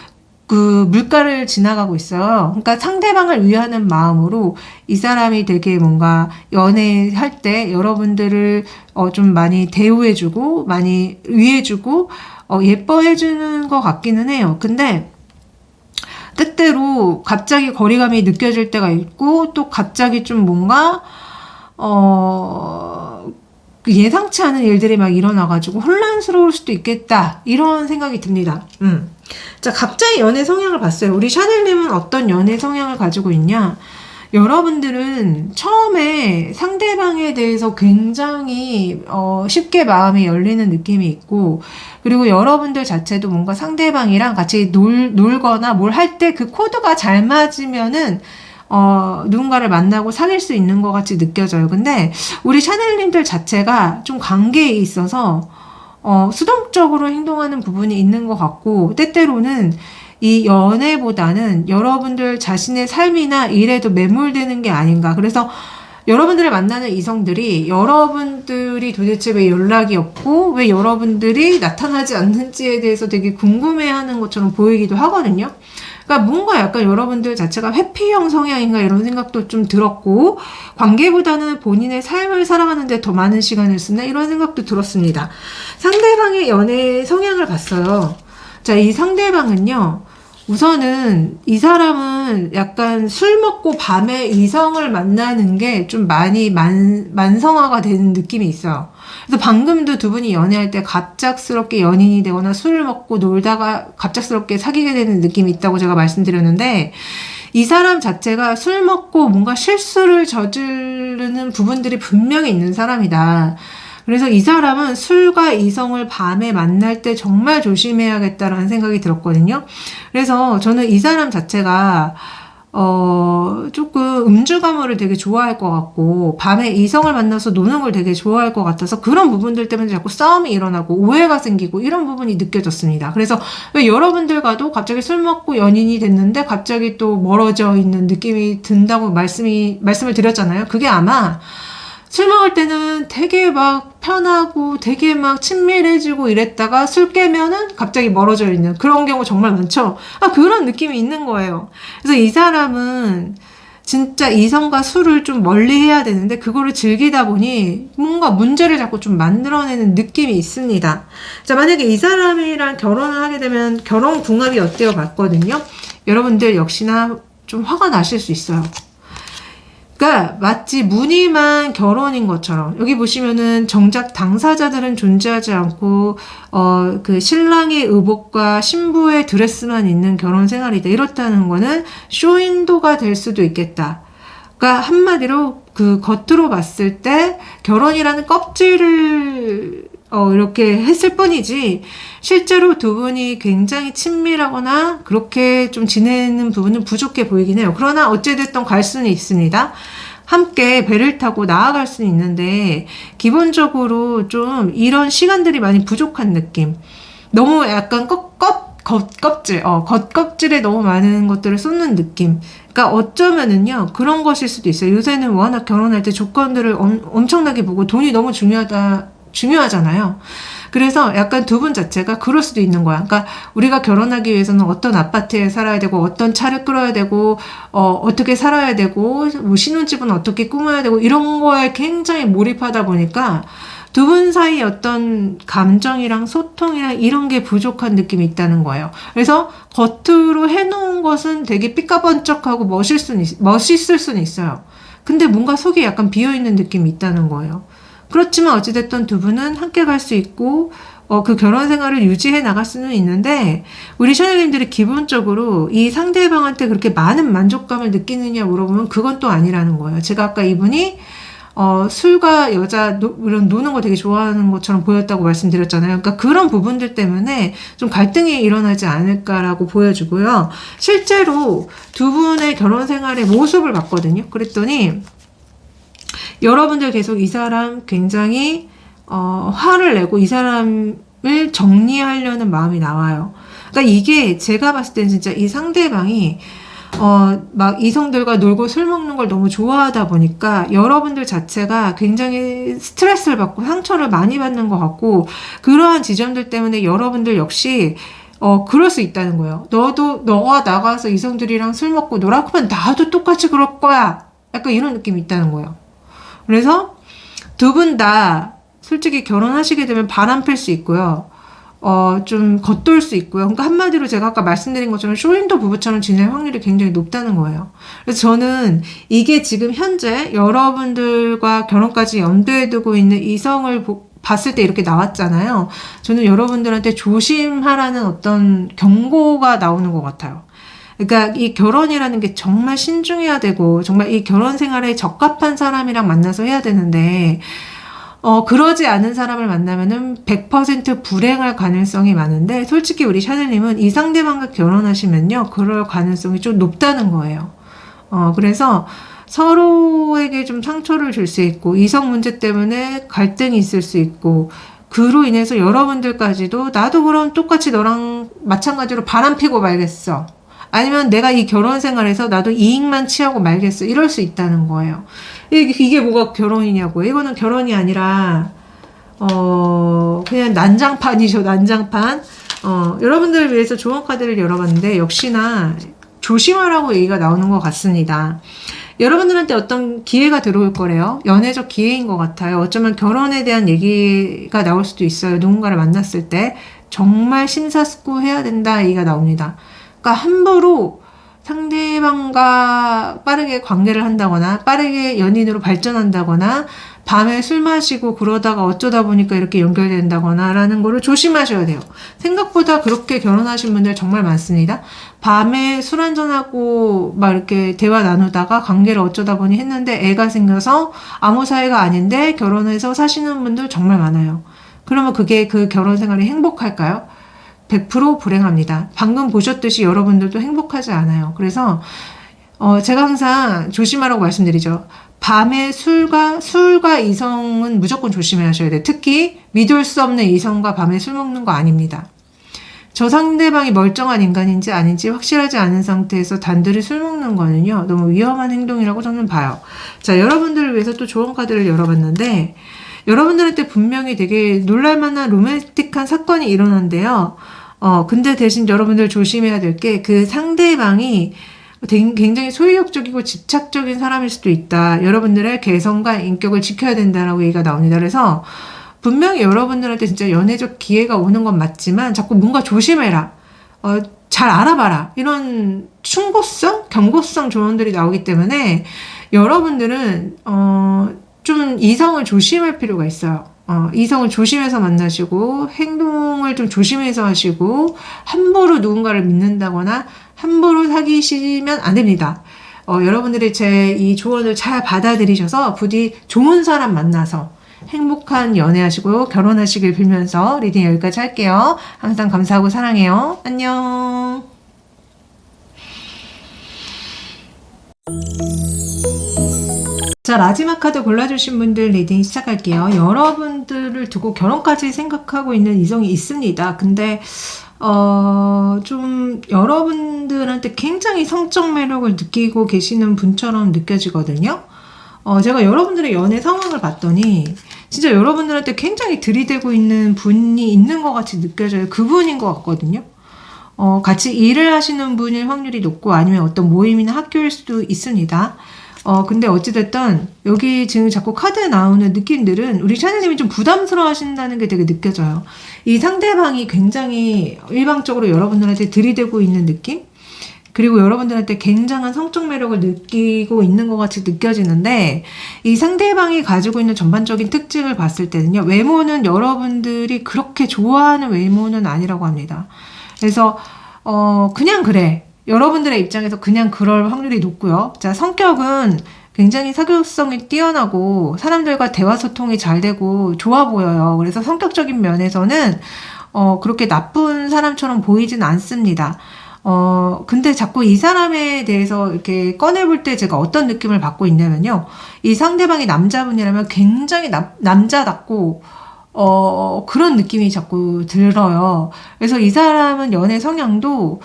그 물가를 지나가고 있어요. 그러니까 상대방을 위하는 마음으로 이 사람이 되게 뭔가 연애할 때 여러분들을 좀 많이 대우해주고 많이 위해주고 예뻐해주는 것 같기는 해요. 근데 때때로 갑자기 거리감이 느껴질 때가 있고 또 갑자기 좀 뭔가 예상치 않은 일들이 막 일어나가지고 혼란스러울 수도 있겠다 이런 생각이 듭니다. 자, 갑자기 연애 성향을 봤어요. 우리 샤넬님은 어떤 연애 성향을 가지고 있냐? 여러분들은 처음에 상대방에 대해서 굉장히 쉽게 마음이 열리는 느낌이 있고 그리고 여러분들 자체도 뭔가 상대방이랑 같이 놀거나 뭘 할 때 그 코드가 잘 맞으면은 누군가를 만나고 사귈 수 있는 것 같이 느껴져요. 근데 우리 샤넬님들 자체가 좀 관계에 있어서 수동적으로 행동하는 부분이 있는 것 같고 때때로는 이 연애보다는 여러분들 자신의 삶이나 일에도 매몰되는 게 아닌가. 그래서 여러분들을 만나는 이성들이 여러분들이 도대체 왜 연락이 없고 왜 여러분들이 나타나지 않는지에 대해서 되게 궁금해하는 것처럼 보이기도 하거든요. 그러니까 뭔가 약간 여러분들 자체가 회피형 성향인가 이런 생각도 좀 들었고 관계보다는 본인의 삶을 살아가는 데 더 많은 시간을 쓰나 이런 생각도 들었습니다. 상대방의 연애 성향을 봤어요. 자, 이 상대방은요. 우선은 이 사람은 약간 술 먹고 밤에 이성을 만나는 게 좀 많이 만성화가 되는 느낌이 있어요. 그래서 방금도 두 분이 연애할 때 갑작스럽게 연인이 되거나 술을 먹고 놀다가 갑작스럽게 사귀게 되는 느낌이 있다고 제가 말씀드렸는데 이 사람 자체가 술 먹고 뭔가 실수를 저지르는 부분들이 분명히 있는 사람이다. 그래서 이 사람은 술과 이성을 밤에 만날 때 정말 조심해야겠다라는 생각이 들었거든요. 그래서 저는 이 사람 자체가 조금 음주 가물을 되게 좋아할 것 같고, 밤에 이성을 만나서 노는 걸 되게 좋아할 것 같아서 그런 부분들 때문에 자꾸 싸움이 일어나고 오해가 생기고 이런 부분이 느껴졌습니다. 그래서 왜 여러분들과도 갑자기 술 먹고 연인이 됐는데 갑자기 또 멀어져 있는 느낌이 든다고 말씀을 드렸잖아요. 그게 아마 술 먹을 때는 되게 막 편하고 되게 막 친밀해지고 이랬다가 술 깨면은 갑자기 멀어져 있는 그런 경우 정말 많죠. 그런 느낌이 있는 거예요. 그래서 이 사람은 진짜 이성과 술을 좀 멀리 해야 되는데 그거를 즐기다 보니 뭔가 문제를 자꾸 좀 만들어내는 느낌이 있습니다. 자, 만약에 이 사람이랑 결혼을 하게 되면 결혼 궁합이 어때요? 봤거든요. 여러분들 역시나 좀 화가 나실 수 있어요. 그러니까 마치 무늬만 결혼인 것처럼 여기 보시면은 정작 당사자들은 존재하지 않고 그 신랑의 의복과 신부의 드레스만 있는 결혼 생활이다. 이렇다는 거는 쇼윈도가 될 수도 있겠다. 그러니까 한마디로 그 겉으로 봤을 때 결혼이라는 껍질을 이렇게 했을 뿐이지 실제로 두 분이 굉장히 친밀하거나 그렇게 좀 지내는 부분은 부족해 보이긴 해요. 그러나 어찌됐든 갈 수는 있습니다. 함께 배를 타고 나아갈 수는 있는데 기본적으로 좀 이런 시간들이 많이 부족한 느낌. 너무 약간 겉껍질에 너무 많은 것들을 쏟는 느낌. 그러니까 어쩌면은요, 그런 것일 수도 있어요. 요새는 워낙 결혼할 때 조건들을 엄청나게 보고 돈이 너무 중요하잖아요. 그래서 약간 두 분 자체가 그럴 수도 있는 거야. 그러니까 우리가 결혼하기 위해서는 어떤 아파트에 살아야 되고, 어떤 차를 끌어야 되고, 어떻게 살아야 되고, 뭐 신혼집은 어떻게 꾸며야 되고, 이런 거에 굉장히 몰입하다 보니까 두 분 사이에 어떤 감정이랑 소통이랑 이런 게 부족한 느낌이 있다는 거예요. 그래서 겉으로 해놓은 것은 되게 삐까번쩍하고 멋있을 수는 있어요. 근데 뭔가 속에 약간 비어있는 느낌이 있다는 거예요. 그렇지만 어찌됐든 두 분은 함께 갈 수 있고, 그 결혼 생활을 유지해 나갈 수는 있는데, 우리 샤넬님들이 기본적으로 이 상대방한테 그렇게 많은 만족감을 느끼느냐 물어보면 그건 또 아니라는 거예요. 제가 아까 이분이, 술과 여자, 이런 노는 거 되게 좋아하는 것처럼 보였다고 말씀드렸잖아요. 그러니까 그런 부분들 때문에 좀 갈등이 일어나지 않을까라고 보여주고요. 실제로 두 분의 결혼 생활의 모습을 봤거든요. 그랬더니, 여러분들 계속 이 사람 굉장히 화를 내고 이 사람을 정리하려는 마음이 나와요. 그러니까 이게 제가 봤을 때는 진짜 이 상대방이 막 이성들과 놀고 술 먹는 걸 너무 좋아하다 보니까 여러분들 자체가 굉장히 스트레스를 받고 상처를 많이 받는 것 같고 그러한 지점들 때문에 여러분들 역시 그럴 수 있다는 거예요. 너가 나가서 이성들이랑 술 먹고 놀아? 그러면 나도 똑같이 그럴 거야. 약간 이런 느낌이 있다는 거예요. 그래서 두 분 다 솔직히 결혼하시게 되면 바람 필 수 있고요. 좀 겉돌 수 있고요. 그러니까 한마디로 제가 아까 말씀드린 것처럼 쇼윈도 부부처럼 지낼 확률이 굉장히 높다는 거예요. 그래서 저는 이게 지금 현재 여러분들과 결혼까지 염두에 두고 있는 이성을 봤을 때 이렇게 나왔잖아요. 저는 여러분들한테 조심하라는 어떤 경고가 나오는 것 같아요. 그러니까 이 결혼이라는 게 정말 신중해야 되고 정말 이 결혼 생활에 적합한 사람이랑 만나서 해야 되는데 그러지 않은 사람을 만나면은 100% 불행할 가능성이 많은데 솔직히 우리 샤넬님은 이 상대방과 결혼하시면요 그럴 가능성이 좀 높다는 거예요. 그래서 서로에게 좀 상처를 줄 수 있고 이성 문제 때문에 갈등이 있을 수 있고 그로 인해서 여러분들까지도 나도 그럼 똑같이 너랑 마찬가지로 바람 피고 말겠어. 아니면 내가 이 결혼 생활에서 나도 이익만 취하고 말겠어. 이럴 수 있다는 거예요. 이게 뭐가 결혼이냐고요. 이거는 결혼이 아니라, 그냥 난장판이죠, 난장판. 여러분들을 위해서 좋은 카드를 열어봤는데, 역시나 조심하라고 얘기가 나오는 것 같습니다. 여러분들한테 어떤 기회가 들어올 거래요. 연애적 기회인 것 같아요. 어쩌면 결혼에 대한 얘기가 나올 수도 있어요. 누군가를 만났을 때. 정말 심사숙고해야 된다 얘기가 나옵니다. 그러니까 함부로 상대방과 빠르게 관계를 한다거나 빠르게 연인으로 발전한다거나 밤에 술 마시고 그러다가 어쩌다 보니까 이렇게 연결된다거나 라는 거를 조심하셔야 돼요. 생각보다 그렇게 결혼하신 분들 정말 많습니다. 밤에 술 한잔하고 막 이렇게 대화 나누다가 관계를 어쩌다 보니 했는데 애가 생겨서 아무 사이가 아닌데 결혼해서 사시는 분들 정말 많아요. 그러면 그게 그 결혼 생활이 행복할까요? 100% 불행합니다. 방금 보셨듯이 여러분들도 행복하지 않아요. 그래서 제가 항상 조심하라고 말씀드리죠. 밤에 술과 이성은 무조건 조심하셔야 돼요. 특히 믿을 수 없는 이성과 밤에 술 먹는 거 아닙니다. 저 상대방이 멀쩡한 인간인지 아닌지 확실하지 않은 상태에서 단둘이 술 먹는 거는요, 너무 위험한 행동이라고 저는 봐요. 자, 여러분들을 위해서 또 좋은 카드를 열어봤는데, 여러분들한테 분명히 되게 놀랄만한 로맨틱한 사건이 일어난대요. 근데 대신 여러분들 조심해야 될 게 그 상대방이 굉장히 소유욕적이고 집착적인 사람일 수도 있다. 여러분들의 개성과 인격을 지켜야 된다라고 얘기가 나옵니다. 그래서 분명히 여러분들한테 진짜 연애적 기회가 오는 건 맞지만 자꾸 뭔가 조심해라. 잘 알아봐라. 이런 충고성, 경고성 조언들이 나오기 때문에 여러분들은 좀 이성을 조심할 필요가 있어요. 이성을 조심해서 만나시고 행동을 좀 조심해서 하시고 함부로 누군가를 믿는다거나 함부로 사귀시면 안 됩니다. 여러분들이 제 이 조언을 잘 받아들이셔서 부디 좋은 사람 만나서 행복한 연애하시고 결혼하시길 빌면서 리딩 여기까지 할게요. 항상 감사하고 사랑해요. 안녕. 자, 마지막 카드 골라주신 분들 리딩 시작할게요. 여러분들을 두고 결혼까지 생각하고 있는 이성이 있습니다. 근데 좀 여러분들한테 굉장히 성적 매력을 느끼고 계시는 분처럼 느껴지거든요. 제가 여러분들의 연애 상황을 봤더니 진짜 여러분들한테 굉장히 들이대고 있는 분이 있는 것 같이 느껴져요. 그분인 것 같거든요. 같이 일을 하시는 분일 확률이 높고 아니면 어떤 모임이나 학교일 수도 있습니다. 근데 어찌됐든 여기 지금 자꾸 카드에 나오는 느낌들은 우리 샤넬님이 좀 부담스러워 하신다는 게 되게 느껴져요. 이 상대방이 굉장히 일방적으로 여러분들한테 들이대고 있는 느낌? 그리고 여러분들한테 굉장한 성적 매력을 느끼고 있는 것 같이 느껴지는데 이 상대방이 가지고 있는 전반적인 특징을 봤을 때는요. 외모는 여러분들이 그렇게 좋아하는 외모는 아니라고 합니다. 그래서 그냥 그래. 여러분들의 입장에서 그냥 그럴 확률이 높고요. 자, 성격은 굉장히 사교성이 뛰어나고 사람들과 대화 소통이 잘 되고 좋아 보여요. 그래서 성격적인 면에서는 그렇게 나쁜 사람처럼 보이진 않습니다. 근데 자꾸 이 사람에 대해서 이렇게 꺼내볼 때 제가 어떤 느낌을 받고 있냐면요. 이 상대방이 남자분이라면 굉장히 남자답고 그런 느낌이 자꾸 들어요. 그래서 이 사람은 연애 성향도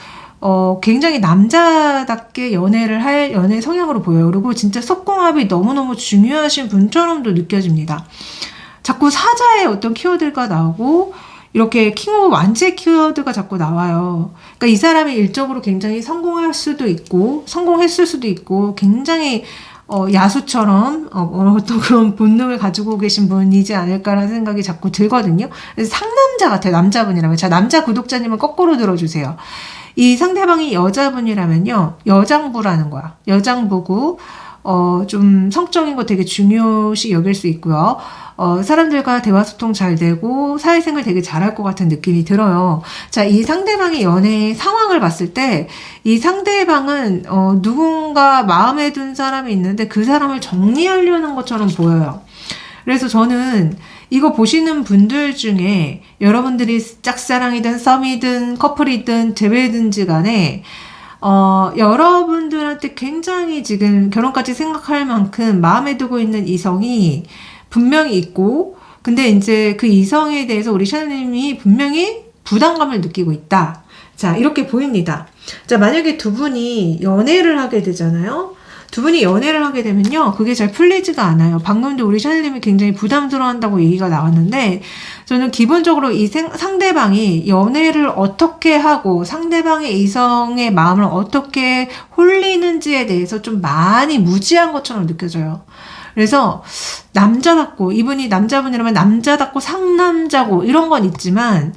굉장히 남자답게 연애를 할 연애 성향으로 보여요. 그리고 진짜 속궁합이 너무너무 중요하신 분처럼도 느껴집니다. 자꾸 사자의 어떤 키워드가 나오고 이렇게 킹 오브 완지의 키워드가 자꾸 나와요. 그러니까 이 사람이 일적으로 굉장히 성공할 수도 있고 성공했을 수도 있고 굉장히 야수처럼 어떤 그런 본능을 가지고 계신 분이지 않을까라는 생각이 자꾸 들거든요. 그래서 상남자 같아요. 남자분이라면. 자, 남자 구독자님은 거꾸로 들어주세요. 이 상대방이 여자분이라면요. 여장부라는 거야. 여장부고 좀 성적인 거 되게 중요시 여길 수 있고요. 사람들과 대화 소통 잘 되고 사회생활 되게 잘할 것 같은 느낌이 들어요. 자, 이 상대방의 연애 상황을 봤을 때 이 상대방은 누군가 마음에 든 사람이 있는데 그 사람을 정리하려는 것처럼 보여요. 그래서 저는 이거 보시는 분들 중에 여러분들이 짝사랑이든 썸이든 커플이든 재회든지 간에 여러분들한테 굉장히 지금 결혼까지 생각할 만큼 마음에 두고 있는 이성이 분명히 있고, 근데 이제 그 이성에 대해서 우리 샤넬님이 분명히 부담감을 느끼고 있다. 자, 이렇게 보입니다. 자, 만약에 두 분이 연애를 하게 되잖아요. 두 분이 연애를 하게 되면요. 그게 잘 풀리지가 않아요. 방금도 우리 샤넬님이 굉장히 부담스러워 한다고 얘기가 나왔는데, 저는 기본적으로 이 상대방이 연애를 어떻게 하고 상대방의 이성의 마음을 어떻게 홀리는지에 대해서 좀 많이 무지한 것처럼 느껴져요. 그래서 남자답고, 이분이 남자분이라면 남자답고 상남자고 이런 건 있지만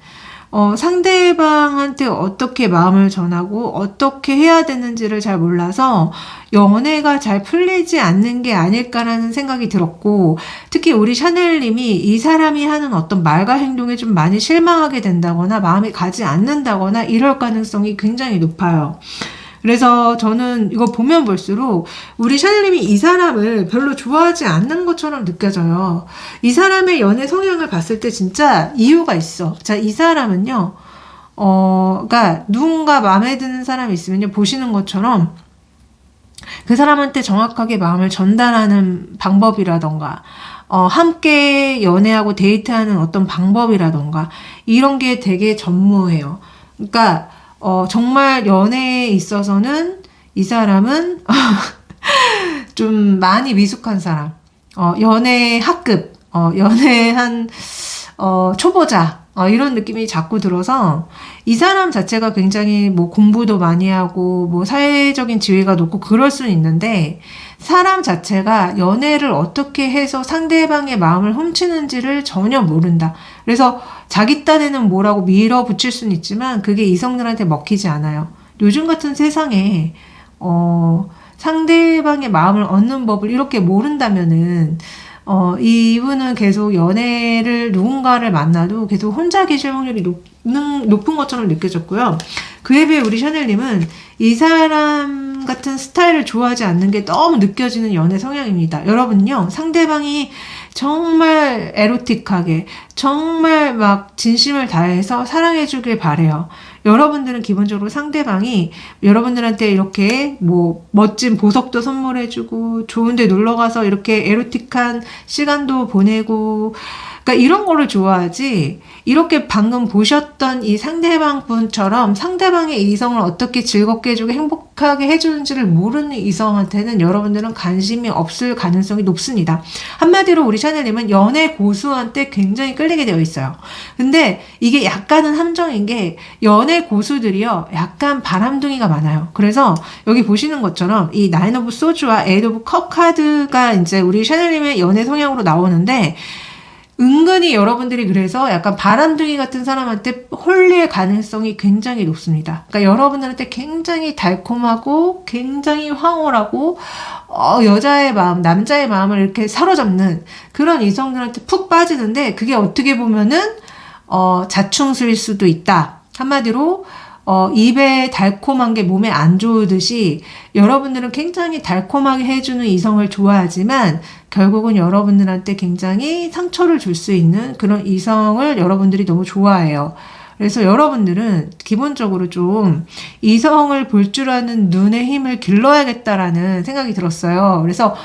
상대방한테 어떻게 마음을 전하고 어떻게 해야 되는지를 잘 몰라서 연애가 잘 풀리지 않는 게 아닐까라는 생각이 들었고, 특히 우리 샤넬님이 이 사람이 하는 어떤 말과 행동에 좀 많이 실망하게 된다거나 마음이 가지 않는다거나 이럴 가능성이 굉장히 높아요. 그래서 저는 이거 보면 볼수록 우리 샤넬님이 이 사람을 별로 좋아하지 않는 것처럼 느껴져요. 이 사람의 연애 성향을 봤을 때 진짜 이유가 있어. 자, 이 사람은요, 그러니까 누군가 마음에 드는 사람이 있으면요, 보시는 것처럼 그 사람한테 정확하게 마음을 전달하는 방법이라던가, 함께 연애하고 데이트하는 어떤 방법이라던가, 이런 게 되게 전무해요. 그러니까, 정말 연애에 있어서는 이 사람은 좀 많이 미숙한 사람, 연애 학급, 연애 한, 초보자, 이런 느낌이 자꾸 들어서 이 사람 자체가 굉장히 뭐 공부도 많이 하고 뭐 사회적인 지위가 높고 그럴 수는 있는데 사람 자체가 연애를 어떻게 해서 상대방의 마음을 훔치는지를 전혀 모른다. 그래서 자기 딴에는 뭐라고 밀어붙일 수는 있지만 그게 이성들한테 먹히지 않아요. 요즘 같은 세상에 상대방의 마음을 얻는 법을 이렇게 모른다면은 이분은 계속 연애를 누군가를 만나도 계속 혼자 계실 확률이 높은 것처럼 느껴졌고요. 그에 비해 우리 샤넬님은 이 사람 같은 스타일을 좋아하지 않는 게 너무 느껴지는 연애 성향입니다. 여러분요, 상대방이 정말 에로틱하게, 정말 막 진심을 다해서 사랑해주길 바래요. 여러분들은 기본적으로 상대방이 여러분들한테 이렇게 뭐 멋진 보석도 선물해주고 좋은데 놀러가서 이렇게 에로틱한 시간도 보내고 그러니까 이런 거를 좋아하지 이렇게 방금 보셨던 이 상대방 분처럼 상대방의 이성을 어떻게 즐겁게 해주고 행복하게 해주는지를 모르는 이성한테는 여러분들은 관심이 없을 가능성이 높습니다. 한마디로 우리 샤넬님은 연애 고수한테 굉장히 끌리게 되어 있어요. 근데 이게 약간은 함정인 게 연애 고수들이요 약간 바람둥이가 많아요. 그래서 여기 보시는 것처럼 이 나인 오브 소주와 에잇 오브 컵 카드가 이제 우리 샤넬님의 연애 성향으로 나오는데 은근히 여러분들이 그래서 약간 바람둥이 같은 사람한테 홀릴 가능성이 굉장히 높습니다. 그러니까 여러분들한테 굉장히 달콤하고 굉장히 황홀하고 여자의 마음, 남자의 마음을 이렇게 사로잡는 그런 이성들한테 푹 빠지는데 그게 어떻게 보면은 자충수일 수도 있다. 한마디로 입에 달콤한 게 몸에 안 좋으듯이 여러분들은 굉장히 달콤하게 해주는 이성을 좋아하지만 결국은 여러분들한테 굉장히 상처를 줄 수 있는 그런 이성을 여러분들이 너무 좋아해요. 그래서 여러분들은 기본적으로 좀 이성을 볼 줄 아는 눈의 힘을 길러야겠다라는 생각이 들었어요. 그래서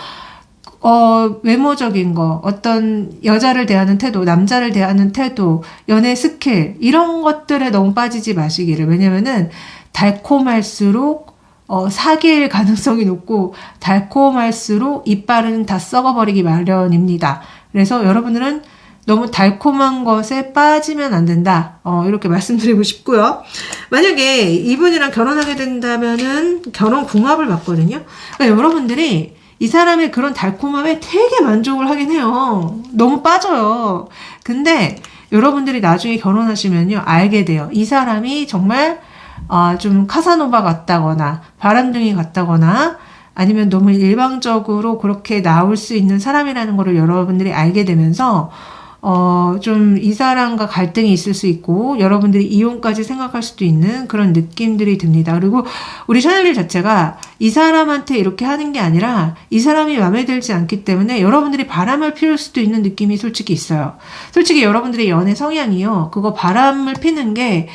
외모적인 거, 어떤 여자를 대하는 태도, 남자를 대하는 태도, 연애 스킬, 이런 것들에 너무 빠지지 마시기를. 왜냐면은, 달콤할수록, 사귈 가능성이 높고, 달콤할수록 이빨은 다 썩어버리기 마련입니다. 그래서 여러분들은 너무 달콤한 것에 빠지면 안 된다. 이렇게 말씀드리고 싶고요. 만약에 이분이랑 결혼하게 된다면은 결혼 궁합을 봤거든요. 그러니까 여러분들이 이 사람의 그런 달콤함에 되게 만족을 하긴 해요. 너무 빠져요. 근데 여러분들이 나중에 결혼하시면요, 알게 돼요. 이 사람이 정말 좀 카사노바 같다거나 바람둥이 같다거나 아니면 너무 일방적으로 그렇게 나올 수 있는 사람이라는 거를 여러분들이 알게 되면서 좀 이 사람과 갈등이 있을 수 있고 여러분들이 이혼까지 생각할 수도 있는 그런 느낌들이 듭니다. 그리고 우리 샤넬리 자체가 이 사람한테 이렇게 하는 게 아니라 이 사람이 마음에 들지 않기 때문에 여러분들이 바람을 피울 수도 있는 느낌이 솔직히 있어요. 솔직히 여러분들의 연애 성향이요. 그거 바람을 피는 게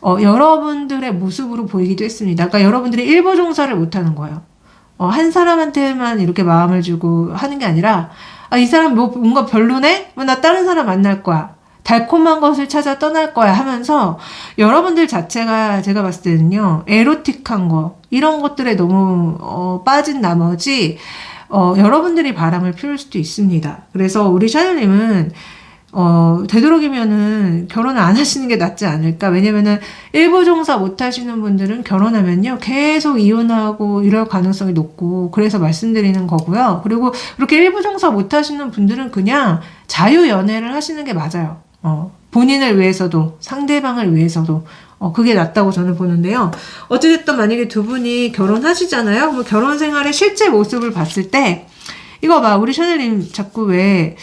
여러분들의 모습으로 보이기도 했습니다. 그러니까 여러분들이 일부 종사를 못하는 거예요. 한 사람한테만 이렇게 마음을 주고 하는 게 아니라 이 사람 뭔가 별로네? 나 다른 사람 만날 거야. 달콤한 것을 찾아 떠날 거야 하면서 여러분들 자체가 제가 봤을 때는요. 에로틱한 거 이런 것들에 너무 빠진 나머지 여러분들이 바람을 피울 수도 있습니다. 그래서 우리 샤넬님은 되도록이면은 결혼을 안 하시는 게 낫지 않을까. 왜냐면은 일부 종사 못 하시는 분들은 결혼하면요 계속 이혼하고 이럴 가능성이 높고 그래서 말씀드리는 거고요. 그리고 그렇게 일부 종사 못 하시는 분들은 그냥 자유 연애를 하시는 게 맞아요. 본인을 위해서도 상대방을 위해서도 그게 낫다고 저는 보는데요. 어찌됐든 만약에 두 분이 결혼하시잖아요. 뭐 결혼 생활의 실제 모습을 봤을 때 이거 봐, 우리 샤넬님 자꾸 왜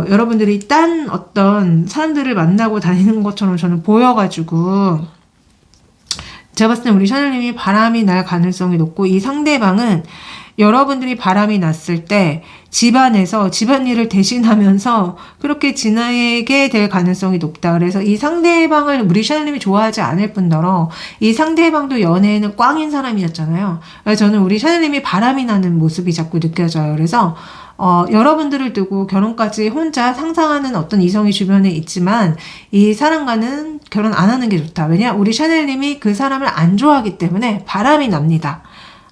여러분들이 딴 어떤 사람들을 만나고 다니는 것처럼 저는 보여가지고 제가 봤을 때 우리 샤넬님이 바람이 날 가능성이 높고 이 상대방은 여러분들이 바람이 났을 때 집안에서 집안일을 대신하면서 그렇게 지나게 될 가능성이 높다. 그래서 이 상대방을 우리 샤넬님이 좋아하지 않을 뿐더러 이 상대방도 연애에는 꽝인 사람이었잖아요. 그래서 저는 우리 샤넬님이 바람이 나는 모습이 자꾸 느껴져요. 그래서 여러분들을 두고 결혼까지 혼자 상상하는 어떤 이성이 주변에 있지만 이 사람과는 결혼 안 하는 게 좋다. 왜냐? 우리 샤넬님이 그 사람을 안 좋아하기 때문에 바람이 납니다.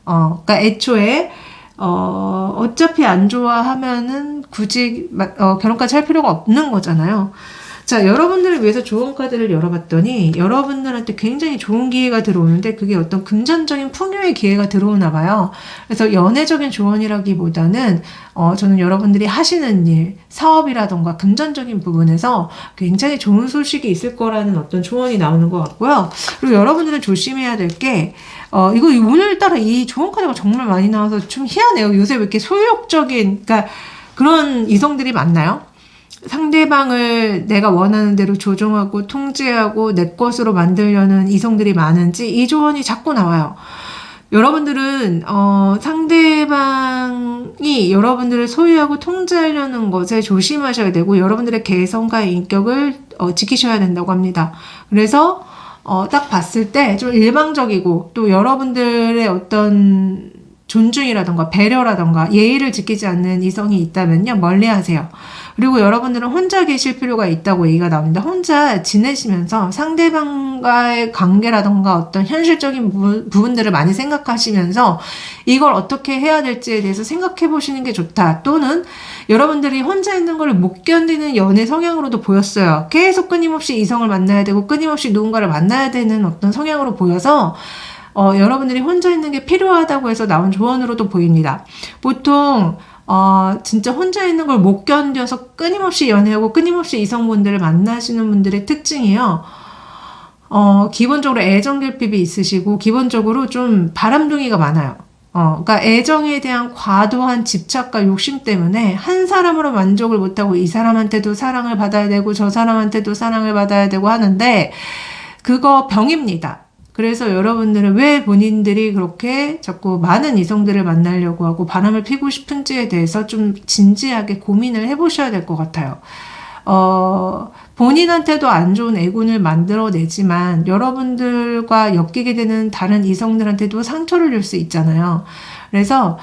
그러니까 애초에 어차피 안 좋아하면은 굳이 결혼까지 할 필요가 없는 거잖아요. 자, 여러분들을 위해서 좋은 카드를 열어봤더니 여러분들한테 굉장히 좋은 기회가 들어오는데 그게 어떤 금전적인 풍요의 기회가 들어오나 봐요. 그래서 연애적인 조언이라기보다는 저는 여러분들이 하시는 일, 사업이라던가 금전적인 부분에서 굉장히 좋은 소식이 있을 거라는 어떤 조언이 나오는 것 같고요. 그리고 여러분들은 조심해야 될 게 이거 오늘따라 이 좋은 카드가 정말 많이 나와서 좀 희한해요. 요새 왜 이렇게 소유욕적인 그러니까 그런 이성들이 많나요? 상대방을 내가 원하는 대로 조종하고 통제하고 내 것으로 만들려는 이성들이 많은지 이 조언이 자꾸 나와요. 여러분들은 상대방이 여러분들을 소유하고 통제하려는 것에 조심하셔야 되고 여러분들의 개성과 인격을 지키셔야 된다고 합니다. 그래서 딱 봤을 때 좀 일방적이고 또 여러분들의 어떤 존중이라던가 배려라던가 예의를 지키지 않는 이성이 있다면요 멀리 하세요. 그리고 여러분들은 혼자 계실 필요가 있다고 얘기가 나옵니다. 혼자 지내시면서 상대방과의 관계라던가 어떤 현실적인 부분들을 많이 생각하시면서 이걸 어떻게 해야 될지에 대해서 생각해 보시는 게 좋다. 또는 여러분들이 혼자 있는 걸 못 견디는 연애 성향으로도 보였어요. 계속 끊임없이 이성을 만나야 되고 끊임없이 누군가를 만나야 되는 어떤 성향으로 보여서 여러분들이 혼자 있는 게 필요하다고 해서 나온 조언으로도 보입니다. 보통 진짜 혼자 있는 걸 못 견뎌서 끊임없이 연애하고 끊임없이 이성분들을 만나시는 분들의 특징이요. 기본적으로 애정 결핍이 있으시고 기본적으로 좀 바람둥이가 많아요. 그러니까 애정에 대한 과도한 집착과 욕심 때문에 한 사람으로 만족을 못하고 이 사람한테도 사랑을 받아야 되고 저 사람한테도 사랑을 받아야 되고 하는데 그거 병입니다. 그래서 여러분들은 왜 본인들이 그렇게 자꾸 많은 이성들을 만나려고 하고 바람을 피고 싶은지에 대해서 좀 진지하게 고민을 해보셔야 될 것 같아요. 본인한테도 안 좋은 애군을 만들어내지만 여러분들과 엮이게 되는 다른 이성들한테도 상처를 줄 수 있잖아요. 그래서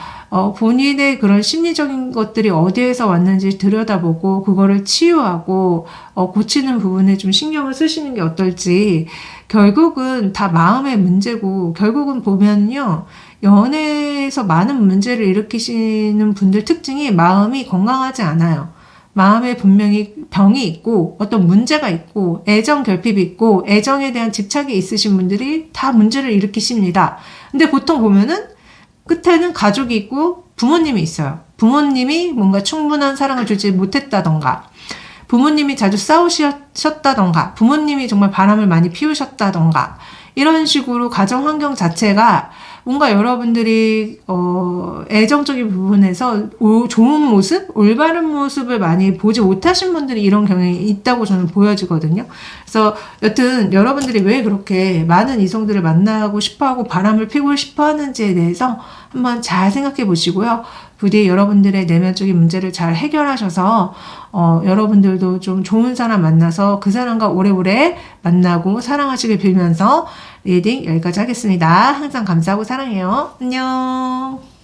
본인의 그런 심리적인 것들이 어디에서 왔는지 들여다보고 그거를 치유하고 고치는 부분에 좀 신경을 쓰시는 게 어떨지. 결국은 다 마음의 문제고 결국은 보면요 연애에서 많은 문제를 일으키시는 분들 특징이 마음이 건강하지 않아요. 마음에 분명히 병이 있고 어떤 문제가 있고 애정 결핍이 있고 애정에 대한 집착이 있으신 분들이 다 문제를 일으키십니다. 근데 보통 보면은 끝에는 가족이 있고 부모님이 있어요. 부모님이 뭔가 충분한 사랑을 주지 못했다던가 부모님이 자주 싸우셨다던가 부모님이 정말 바람을 많이 피우셨다던가 이런 식으로 가정 환경 자체가 뭔가 여러분들이 애정적인 부분에서 좋은 모습, 올바른 모습을 많이 보지 못하신 분들이 이런 경향이 있다고 저는 보여지거든요. 그래서 여튼 여러분들이 왜 그렇게 많은 이성들을 만나고 싶어하고 바람을 피고 싶어하는지에 대해서 한번 잘 생각해 보시고요. 부디 여러분들의 내면적인 문제를 잘 해결하셔서 여러분들도 좀 좋은 사람 만나서 그 사람과 오래오래 만나고 사랑하시길 빌면서 리딩 여기까지 하겠습니다. 항상 감사하고 사랑해요. 안녕.